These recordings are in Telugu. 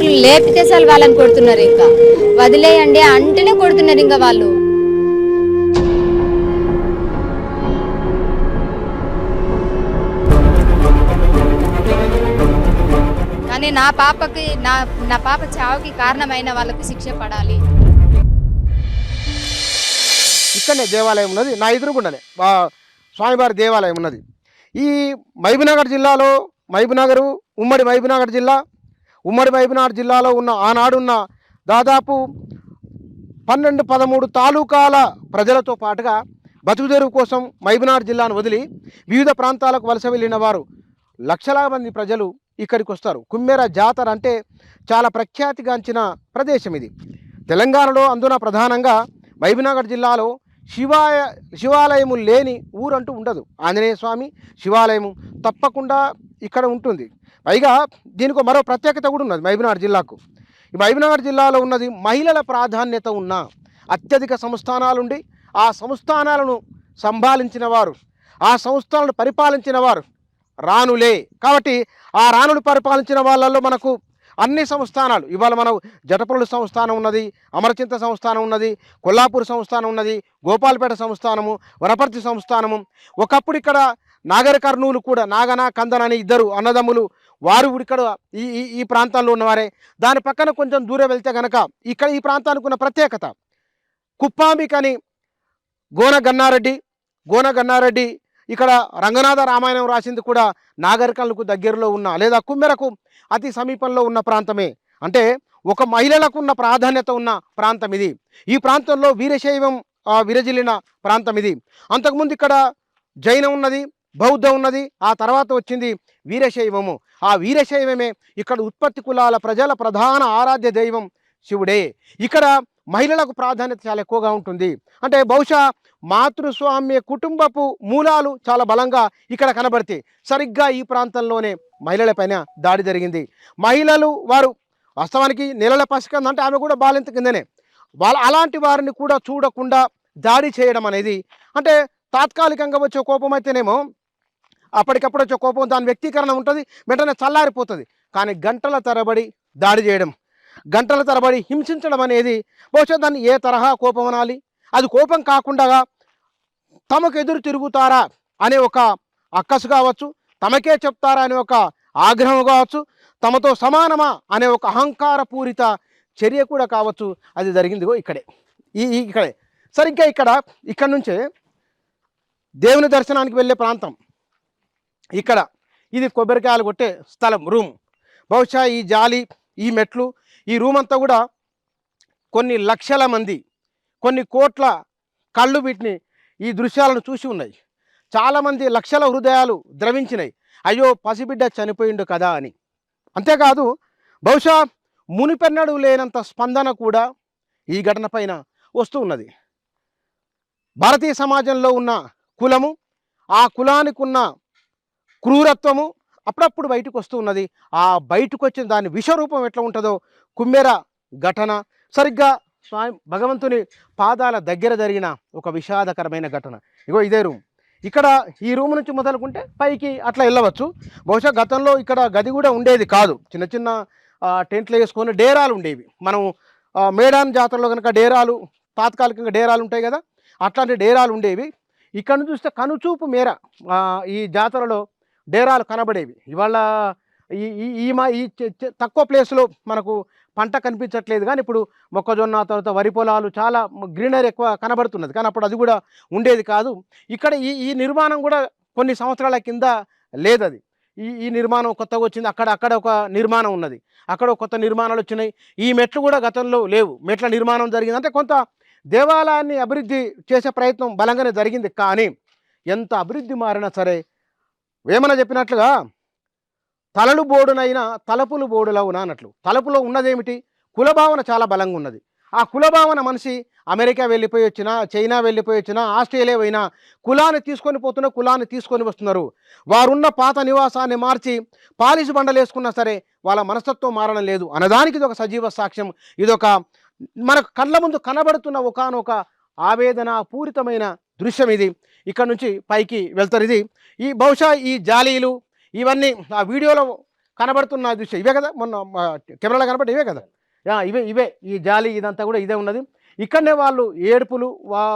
వాళ్ళు లేపితే చాలు వాళ్ళని కొడుతున్నారు, ఇంకా వదిలేయండి అంటేనే కొడుతున్నారు ఇంకా వాళ్ళు. కానీ నా పాపకి నా పాప చావుకి కారణమైన వాళ్ళకి శిక్ష పడాలి. ఇక్కడనే దేవాలయం ఉన్నది, నా ఎదురుగుండనే స్వామివారి దేవాలయం ఉన్నది. ఈ మహబూబ్నగర్ జిల్లాలో ఉమ్మడి మహబూబ్నగర్ జిల్లాలో ఉన్న ఆనాడున్న దాదాపు 12-13 తాలూకాల ప్రజలతో పాటుగా బతుకుదెరువు కోసం మహబూబ్నగర్ జిల్లాను వదిలి వివిధ ప్రాంతాలకు వలస వెళ్ళిన వారు లక్షలాది మంది ప్రజలు ఇక్కడికి వస్తారు. కుమ్మెర జాతర అంటే చాలా ప్రఖ్యాతిగాంచిన ప్రదేశం ఇది తెలంగాణలో. అందున ప్రధానంగా మహబూబ్నగర్ జిల్లాలో శివాలయము లేని ఊరంటూ ఉండదు. ఆంజనేయ స్వామి శివాలయము తప్పకుండా ఇక్కడ ఉంటుంది. పైగా దీనికి మరో ప్రత్యేకత కూడా ఉన్నది మహబూబ్నగర్ జిల్లాకు. ఈ మహబూబ్నగర్ జిల్లాలో ఉన్నది మహిళల ప్రాధాన్యత ఉన్న అత్యధిక సంస్థానాలుండి ఆ సంస్థానాలను సంభాలించిన వారు, ఆ సంస్థలను పరిపాలించిన వారు రాణులే. కాబట్టి ఆ రాణులు పరిపాలించిన వాళ్ళల్లో మనకు అన్ని సంస్థానాలు ఇవాళ మనం జటపల్లి సంస్థానం ఉన్నది, అమరచింత సంస్థానం ఉన్నది, కొల్లాపూర్ సంస్థానం ఉన్నది, గోపాలపేట సంస్థానము, వనపర్తి సంస్థానము. ఒకప్పుడు ఇక్కడ నాగర కర్నూలు కూడా, నాగన కందన అని ఇద్దరు అన్నదమ్ములు, వారు ఇక్కడ ఈ ప్రాంతాల్లో ఉన్నవారే. దాని పక్కన కొంచెం దూరం వెళ్తే కనుక ఇక్కడ ఈ ప్రాంతానికి ఉన్న ప్రత్యేకత కుప్పాంబికని గోన గన్నారెడ్డి ఇక్కడ రంగనాథ రామాయణం రాసింది కూడా నాగరికలకు దగ్గరలో ఉన్న లేదా కుమ్మెరకు అతి సమీపంలో ఉన్న ప్రాంతమే. అంటే ఒక మహిళలకు ఉన్న ప్రాధాన్యత ఉన్న ప్రాంతం ఇది. ఈ ప్రాంతంలో వీరశైవం విరజిల్లిన ప్రాంతం ఇది. అంతకుముందు ఇక్కడ జైనం ఉన్నది, బౌద్ధం ఉన్నది, ఆ తర్వాత వచ్చింది వీరశైవము. ఆ వీరశైవమే ఇక్కడ ఉత్పత్తి కులాల ప్రజల ప్రధాన ఆరాధ్య దైవం శివుడే. ఇక్కడ మహిళలకు ప్రాధాన్యత చాలా ఎక్కువగా ఉంటుంది. అంటే బహుశా మాతృస్వామ్య కుటుంబపు మూలాలు చాలా బలంగా ఇక్కడ కనబడతాయి. సరిగ్గా ఈ ప్రాంతంలోనే మహిళలపైన దాడి జరిగింది. మహిళలు వారు వాస్తవానికి నెలల పసికంద అంటే ఆమె కూడా బాలింత కిందనే. అలాంటి వారిని కూడా చూడకుండా దాడి చేయడం అనేది అంటే తాత్కాలికంగా వచ్చే కోపం అయితేనేమో అప్పటికప్పుడు వచ్చే కోపం దాని వ్యక్తీకరణ ఉంటుంది, వెంటనే చల్లారిపోతుంది. కానీ గంటల తరబడి దాడి చేయడం, గంటల తరబడి హింసించడం అనేది బహుశా దాన్ని ఏ తరహా కోపం అనాలి? అది కోపం కాకుండా తమకు ఎదురు తిరుగుతారా అనే ఒక అక్కసు కావచ్చు, తమకే చెప్తారా అనే ఒక ఆగ్రహం కావచ్చు, తమతో సమానమా అనే ఒక అహంకారపూరిత చర్య కూడా కావచ్చు. అది జరిగిందిగో ఇక్కడే, ఇక్కడే. సరిగ్గా ఇక్కడ నుంచే దేవుని దర్శనానికి వెళ్ళే ప్రాంతం ఇక్కడ. ఇది కొబ్బరికాయలు కొట్టే స్థలం, రూమ్. బహుశా ఈ జాలి, ఈ మెట్లు, ఈ రూమ్ అంతా కూడా కొన్ని లక్షల మంది, కొన్ని కోట్ల కళ్ళు వీటిని ఈ దృశ్యాలను చూసి ఉన్నాయి. చాలామంది లక్షల హృదయాలు ద్రవించినాయి, అయ్యో పసిబిడ్డ చనిపోయిండు కదా అని. అంతేకాదు బహుశా మునిపెన్నడు లేనంత స్పందన కూడా ఈ ఘటన పైన వస్తూ ఉన్నది. భారతీయ సమాజంలో ఉన్న కులము, ఆ కులానికి ఉన్న క్రూరత్వము అప్పుడప్పుడు బయటకు వస్తూ ఉన్నది. ఆ బయటకు వచ్చిన దాని విషరూపం ఎట్లా ఉంటుందో కుమ్మెర ఘటన సరిగ్గా భగవంతుని పాదాల దగ్గర జరిగిన ఒక విషాదకరమైన ఘటన. ఇగో ఇదే రూమ్. ఇక్కడ ఈ రూమ్ నుంచి మొదలుకుంటే పైకి అట్లా వెళ్ళవచ్చు. బహుశా గతంలో ఇక్కడ గది కూడా ఉండేది కాదు, చిన్న చిన్న టెంట్లు వేసుకొని డేరాలు ఉండేవి. మనం మేడాన్ జాతరలో కనుక డేరాలు, తాత్కాలికంగా డేరాలు ఉంటాయి కదా, అట్లాంటి డేరాలు ఉండేవి. ఇక్కడ నుంచి చూస్తే కనుచూపు మేర ఈ జాతరలో డేరాలు కనబడేవి. ఇవాళ ఈ తక్కువ ప్లేస్లో మనకు పంట కనిపించట్లేదు, కానీ ఇప్పుడు మొక్కజొన్న తర్వాత వరి పొలాలు చాలా గ్రీనరీ ఎక్కువ కనబడుతున్నది. కానీ అప్పుడు అది కూడా ఉండేది కాదు. ఇక్కడ ఈ నిర్మాణం కూడా కొన్ని సంవత్సరాల కింద లేదు. అది ఈ నిర్మాణం కొత్తగా వచ్చింది. అక్కడ ఒక నిర్మాణం ఉన్నది, అక్కడ కొత్త నిర్మాణాలు వచ్చినాయి. ఈ మెట్లు కూడా గతంలో లేవు. మెట్ల నిర్మాణం జరిగింది. అంటే కొంత దేవాలయాన్ని అభివృద్ధి చేసే ప్రయత్నం బలంగానే జరిగింది. కానీ ఎంత అభివృద్ధి మారినా సరే వేమన చెప్పినట్లుగా తలలు బోడునైనా తలపులు బోడులవునా అన్నట్లు. తలపులో ఉన్నదేమిటి? కులభావన చాలా బలంగా ఉన్నది. ఆ కులభావన మనిషి అమెరికా వెళ్ళిపోయి వచ్చినా, చైనా వెళ్ళిపోయి వచ్చినా, ఆస్ట్రేలియా పోయినా కులాన్ని తీసుకొని పోతున్నా, కులాన్ని తీసుకొని వస్తున్నారు. వారున్న పాత నివాసాన్ని మార్చి పాలిష్ బండలు వేసుకున్నా సరే వాళ్ళ మనస్తత్వం మారడం లేదు అన్నదానికి ఇది ఒక సజీవ సాక్ష్యం. ఇదొక మనకు కళ్ళ ముందు కనబడుతున్న ఒకానొక ఆవేదన పూరితమైన దృశ్యం ఇది. ఇక్కడ నుంచి పైకి వెళ్తారు. ఇది బహుశా ఈ జాలీలు ఇవన్నీ ఆ వీడియోలో కనబడుతున్న దృశ్యం ఇవే కదా, మొన్న కెమెరాలో కనబడి ఇవే కదా, ఇవే ఇవే ఈ జాలి ఇదంతా కూడా ఇదే ఉన్నది. ఇక్కడనే వాళ్ళు ఏడుపులు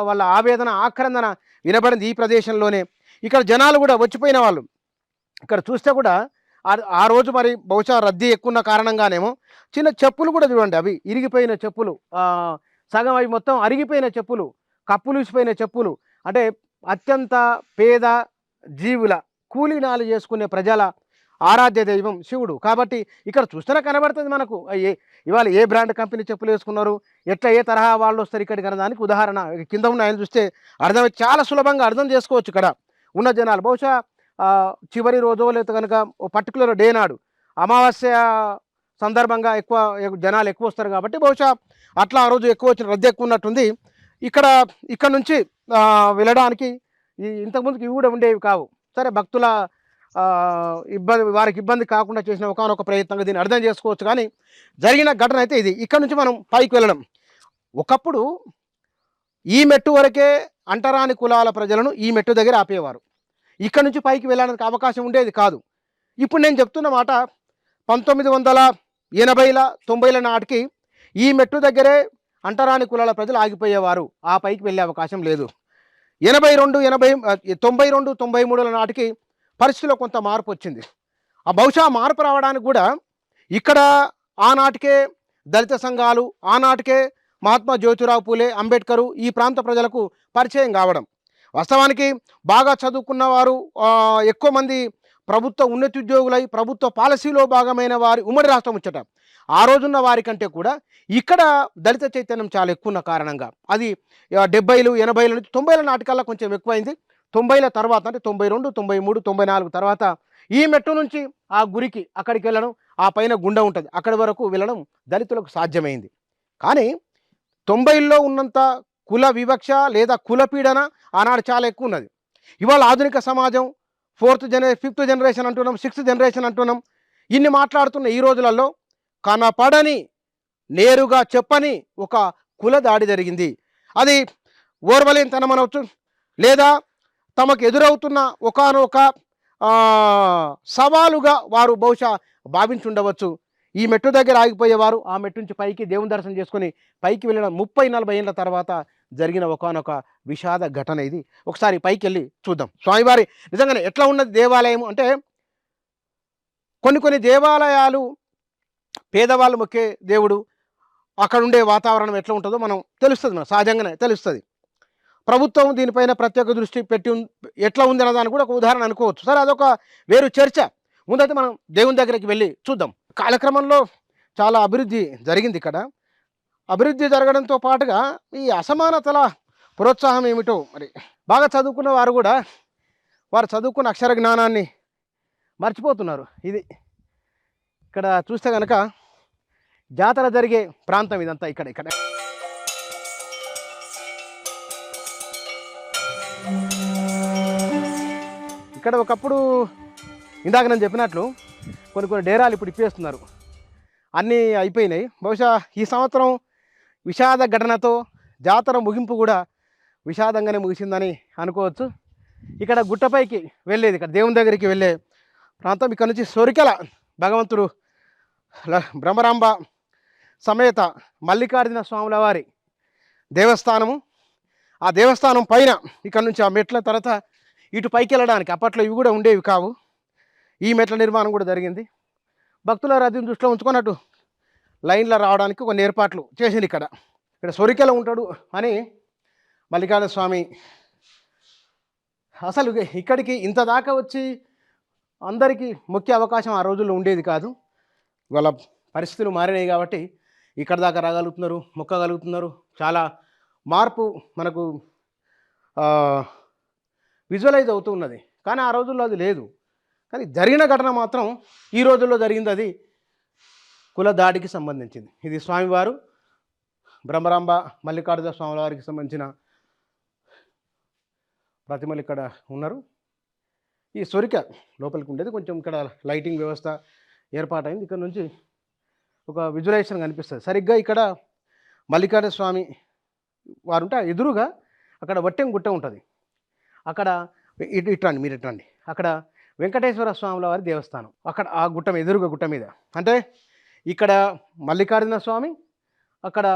వాళ్ళ ఆవేదన ఆక్రందన వినబడింది ఈ ప్రదేశంలోనే. ఇక్కడ జనాలు కూడా వచ్చిపోయిన వాళ్ళు ఇక్కడ చూస్తే కూడా ఆ రోజు మరి బహుశా రద్దీ ఎక్కువ ఉన్న కారణంగానేమో చిన్న చెప్పులు కూడా చూడండి, అవి ఇరిగిపోయిన చెప్పులు, సగం అవి మొత్తం అరిగిపోయిన చెప్పులు, కప్పులూసిపోయిన చెప్పులు. అంటే అత్యంత పేద జీవుల కూలీనాలు చేసుకునే ప్రజల ఆరాధ్య దైవం శివుడు కాబట్టి ఇక్కడ చూస్తేనే కనబడుతుంది మనకు ఇవాళ ఏ బ్రాండ్ కంపెనీ చెప్పులు వేసుకున్నారు, ఎట్లా ఏ తరహా వాళ్ళు వస్తారు ఇక్కడికి అనే దానికి ఉదాహరణ కింద ఉన్న ఆయన చూస్తే అర్థమై చాలా సులభంగా అర్థం చేసుకోవచ్చు. ఇక్కడ ఉన్న జనాలు బహుశా చివరి రోజు లేదా కనుక ఓ పర్టికులర్ డే నాడు అమావాస్య సందర్భంగా ఎక్కువ జనాలు ఎక్కువ వస్తారు కాబట్టి బహుశా అట్లా ఆ రోజు ఎక్కువ వచ్చిన రద్దీ ఎక్కువ ఉన్నట్టుంది. ఇక్కడ నుంచి వెళ్ళడానికి ఇంతకుముందుకు ఇవి కూడా ఉండేవి కావు. సరే భక్తుల వారికి ఇబ్బంది కాకుండా చేసిన ఒకనొక ప్రయత్నంగా దీన్ని అర్థం చేసుకోవచ్చు. కానీ జరిగిన ఘటన అయితే ఇది. ఇక్కడ నుంచి మనం పైకి వెళ్ళడం, ఒకప్పుడు ఈ మెట్టు వరకే అంటరాని కులాల ప్రజలను ఈ మెట్టు దగ్గర ఆపేవారు. ఇక్కడ నుంచి పైకి వెళ్ళడానికి అవకాశం ఉండేది కాదు. ఇప్పుడు నేను చెప్తున్న మాట 1980ల 90ల నాటికి ఈ మెట్టు దగ్గరే అంటరాని కులాల ప్రజలు ఆగిపోయేవారు, ఆ పైకి వెళ్ళే అవకాశం లేదు. 92 93ల నాటికి పరిస్థితిలో కొంత మార్పు వచ్చింది. ఆ బహుశా మార్పు రావడానికి కూడా ఇక్కడ ఆనాటికే దళిత సంఘాలు, ఆనాటికే మహాత్మా జ్యోతిరావు పూలే అంబేద్కరు ఈ ప్రాంత ప్రజలకు పరిచయం కావడం. వాస్తవానికి బాగా చదువుకున్న వారు ఎక్కువ మంది ప్రభుత్వ ఉన్నతోద్యోగులై ప్రభుత్వ పాలసీలో భాగమైన వారి ఉమ్మడి రాష్ట్రం వచ్చట. ఆ రోజున్న వారి కంటే కూడా ఇక్కడ దళిత చైతన్యం చాలా ఎక్కువ ఉన్న కారణంగా అది 70లు 80ల నుంచి 90ల నాటికల్లా కొంచెం ఎక్కువైంది. 90ల తర్వాత అంటే 92 93 94 తర్వాత ఈ మెట్టు నుంచి ఆ గురికి అక్కడికి వెళ్ళడం, ఆ పైన గుండె ఉంటుంది అక్కడి వరకు వెళ్ళడం దళితులకు సాధ్యమైంది. కానీ 90ల్లో ఉన్నంత కుల వివక్ష లేదా కుల పీడన ఆనాడు చాలా ఎక్కువ ఉన్నది. ఇవాళ ఆధునిక సమాజం 5th జనరేషన్ అంటున్నాం, 6th జనరేషన్ అంటున్నాం. ఇన్ని మాట్లాడుతున్న ఈ రోజులలో కనపడని నేరుగా చెప్పని ఒక కుల దాడి జరిగింది. అది ఓర్వలేనితనం అనవచ్చు, లేదా తమకు ఎదురవుతున్న ఒకానొక సవాలుగా వారు బహుశా భావించుండవచ్చు. ఈ మెట్టు దగ్గర ఆగిపోయేవారు ఆ మెట్టు నుంచి పైకి దేవుని దర్శనం చేసుకొని పైకి వెళ్ళడం 30-40 ఏళ్ళ తర్వాత జరిగిన ఒకానొక విషాద ఘటన ఇది. ఒకసారి పైకి వెళ్ళి చూద్దాం. స్వామివారి నిజంగానే ఎట్లా ఉన్నది దేవాలయం అంటే, కొన్ని దేవాలయాలు పేదవాళ్ళు మొక్కే దేవుడు, అక్కడ ఉండే వాతావరణం ఎట్లా ఉంటుందో మనం తెలుస్తుంది, మనం సహజంగానే తెలుస్తుంది. ప్రభుత్వం దీనిపైన ప్రత్యేక దృష్టి పెట్టి ఎట్లా ఉంది అన్నదాన్ని కూడా ఒక ఉదాహరణ అనుకోవచ్చు. సరే అదొక వేరు చర్చ. ముందైతే మనం దేవుని దగ్గరికి వెళ్ళి చూద్దాం. కాలక్రమంలో చాలా అభివృద్ధి జరిగింది ఇక్కడ. అభివృద్ధి జరగడంతో పాటుగా ఈ అసమానతల ప్రోత్సాహం ఏమిటో మరి బాగా చదువుకున్న వారు కూడా వారు చదువుకున్న అక్షర జ్ఞానాన్ని మర్చిపోతున్నారు. ఇది ఇక్కడ చూస్తే కనుక జాతర జరిగే ప్రాంతం ఇదంతా. ఇక్కడ ఇక్కడ ఒకప్పుడు ఇందాక నేను చెప్పినట్లు కొన్ని డేరాలు ఇప్పుడు ఇప్పేస్తున్నారు, అన్నీ అయిపోయినాయి. బహుశా ఈ సంవత్సరం విషాద ఘటనతో జాతర ముగింపు కూడా విషాదంగానే ముగిసిందని అనుకోవచ్చు. ఇక్కడ గుట్టపైకి వెళ్ళేది, ఇక్కడ దేవుని దగ్గరికి వెళ్ళే ప్రాంతం. ఇక్కడ నుంచి సొరికెల భగవంతుడు బ్రహ్మరాంబ సమేత మల్లికార్జున స్వాముల వారి దేవస్థానము. ఆ దేవస్థానం పైన ఇక్కడ నుంచి ఆ మెట్ల తర్వాత ఇటు పైకి వెళ్ళడానికి అప్పట్లో ఇవి కూడా ఉండేవి కావు. ఈ మెట్ల నిర్మాణం కూడా జరిగింది. భక్తుల రద్దీని దృష్టిలో ఉంచుకున్నట్టు లైన్లో రావడానికి కొన్ని ఏర్పాట్లు చేసింది. ఇక్కడ సొరికెల ఉంటాడు అని మల్లికార్జున స్వామి. అసలు ఇక్కడికి ఇంత దాకా వచ్చి అందరికీ ముఖ్య అవకాశం ఆ రోజుల్లో ఉండేది కాదు. ఇవాళ పరిస్థితులు మారినాయి కాబట్టి ఇక్కడ దాకా రాగలుగుతున్నారు, మొక్కగలుగుతున్నారు. చాలా మార్పు మనకు విజువలైజ్ అవుతూ ఉన్నది. కానీ ఆ రోజుల్లో అది లేదు. కానీ జరిగిన ఘటన మాత్రం ఈ రోజుల్లో జరిగింది. అది కుల దాడికి సంబంధించింది. ఇది స్వామివారు బ్రహ్మరాంబ మల్లికార్జున స్వామి వారికి సంబంధించిన ప్రతిమలు ఇక్కడ ఉన్నారు. ఈ సొరిక లోపలికి ఉండేది, కొంచెం ఇక్కడ లైటింగ్ వ్యవస్థ ఏర్పాటైంది. ఇక్కడ నుంచి ఒక విజువలైజేషన్ కనిపిస్తుంది. సరిగ్గా ఇక్కడ మల్లికార్జున స్వామి వారు ఉంటే ఎదురుగా అక్కడ వట్టెం గుట్ట ఉంటుంది. అక్కడ ఇట్రండి, మీరు ఇట్రండి. అక్కడ వెంకటేశ్వర స్వాముల వారి దేవస్థానం. అక్కడ ఆ గుట్ట మీద, ఎదురుగా గుట్ట మీద, అంటే ఇక్కడ మల్లికార్జున స్వామి, అక్కడ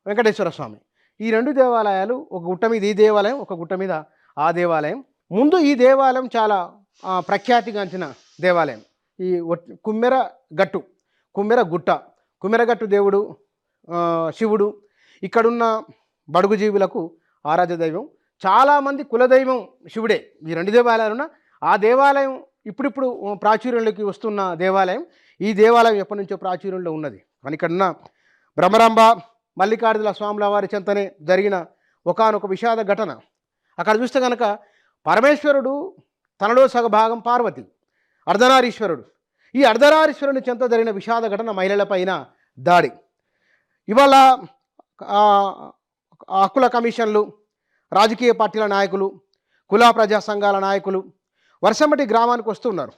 వెంకటేశ్వర స్వామి, ఈ రెండు దేవాలయాలు ఒక గుట్ట మీద ఈ దేవాలయం, ఒక గుట్ట మీద ఆ దేవాలయం. ముందు ఈ దేవాలయం చాలా ప్రఖ్యాతిగాంచిన దేవాలయం. ఈ కుమ్మెర గుట్ట, కుమ్మెరగట్టు దేవుడు శివుడు, ఇక్కడున్న బడుగు జీవులకు ఆరాధ్య దైవం. చాలామంది కులదైవం శివుడే. ఈ రెండు దేవాలయాలున్న ఆ దేవాలయం ఇప్పుడిప్పుడు ప్రాచుర్యంలోకి వస్తున్న దేవాలయం. ఈ దేవాలయం ఎప్పటి నుంచో ప్రాచుర్యంలో ఉన్నది. కానీ ఇక్కడున్న బ్రహ్మరాంబ మల్లికార్జున స్వాముల వారి చెంతనే జరిగిన ఒకానొక విషాద ఘటన. అక్కడ చూస్తే కనుక పరమేశ్వరుడు తనలో సగభాగం పార్వతి, అర్ధనారీశ్వరుడు. ఈ అర్ధనారీశ్వరుని చెంత జరిగిన విషాద ఘటన మహిళలపైన దాడి. ఇవాళ హక్కుల కమిషన్లు, రాజకీయ పార్టీల నాయకులు, కుల ప్రజా సంఘాల నాయకులు వర్షంబట్టి గ్రామానికి వస్తున్నారు.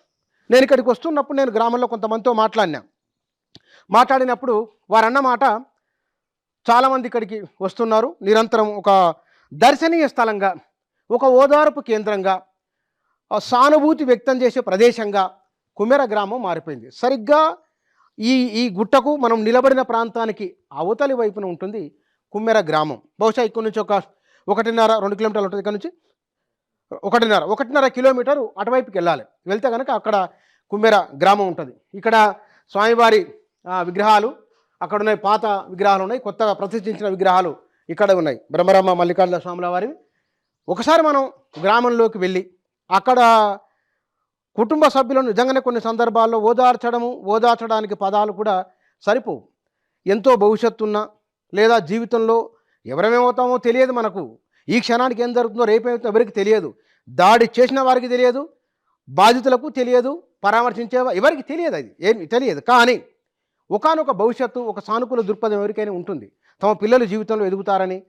నేను ఇక్కడికి వస్తున్నప్పుడు నేను గ్రామంలో కొంతమందితో మాట్లాడినప్పుడు వారన్న మాట, చాలామంది ఇక్కడికి వస్తున్నారు, నిరంతరం ఒక దర్శనీయ స్థలంగా, ఒక ఓదార్పు కేంద్రంగా, సానుభూతి వ్యక్తం చేసే ప్రదేశంగా కుమ్మెర గ్రామం మారిపోయింది. సరిగ్గా ఈ గుట్టకు మనం నిలబడిన ప్రాంతానికి అవతలి వైపున ఉంటుంది కుమ్మెర గ్రామం. బహుశా ఇక్కడ నుంచి ఒక 1.5-2 కిలోమీటర్లు ఉంటుంది. ఇక్కడ నుంచి 1.5 కిలోమీటరు అటువైపుకి వెళ్ళాలి. వెళ్తే కనుక అక్కడ కుమ్మెర గ్రామం ఉంటుంది. ఇక్కడ స్వామివారి విగ్రహాలు అక్కడ ఉన్నాయి, పాత విగ్రహాలు ఉన్నాయి, కొత్తగా ప్రతిష్ఠించిన విగ్రహాలు ఇక్కడ ఉన్నాయి, బ్రహ్మరాంబ మల్లికార్జున స్వాముల వారివి. ఒకసారి మనం గ్రామంలోకి వెళ్ళి అక్కడ కుటుంబ సభ్యులను నిజంగానే కొన్ని సందర్భాల్లో ఓదార్చడానికి పదాలు కూడా సరిపోవు. ఎంతో భవిష్యత్తు ఉన్నా, లేదా జీవితంలో ఎవరమేమవుతామో తెలియదు మనకు. ఈ క్షణానికి ఏం జరుగుతుందో రేపేమవుతుందో ఎవరికి తెలియదు. దాడి చేసిన వారికి తెలియదు, బాధితులకు తెలియదు, పరామర్శించే ఎవరికి తెలియదు, అది ఏమి తెలియదు. కానీ ఒకానొక భవిష్యత్తు, ఒక సానుకూల దృక్పథం ఎవరికైనా ఉంటుంది. తమ పిల్లలు జీవితంలో ఎదుగుతారని,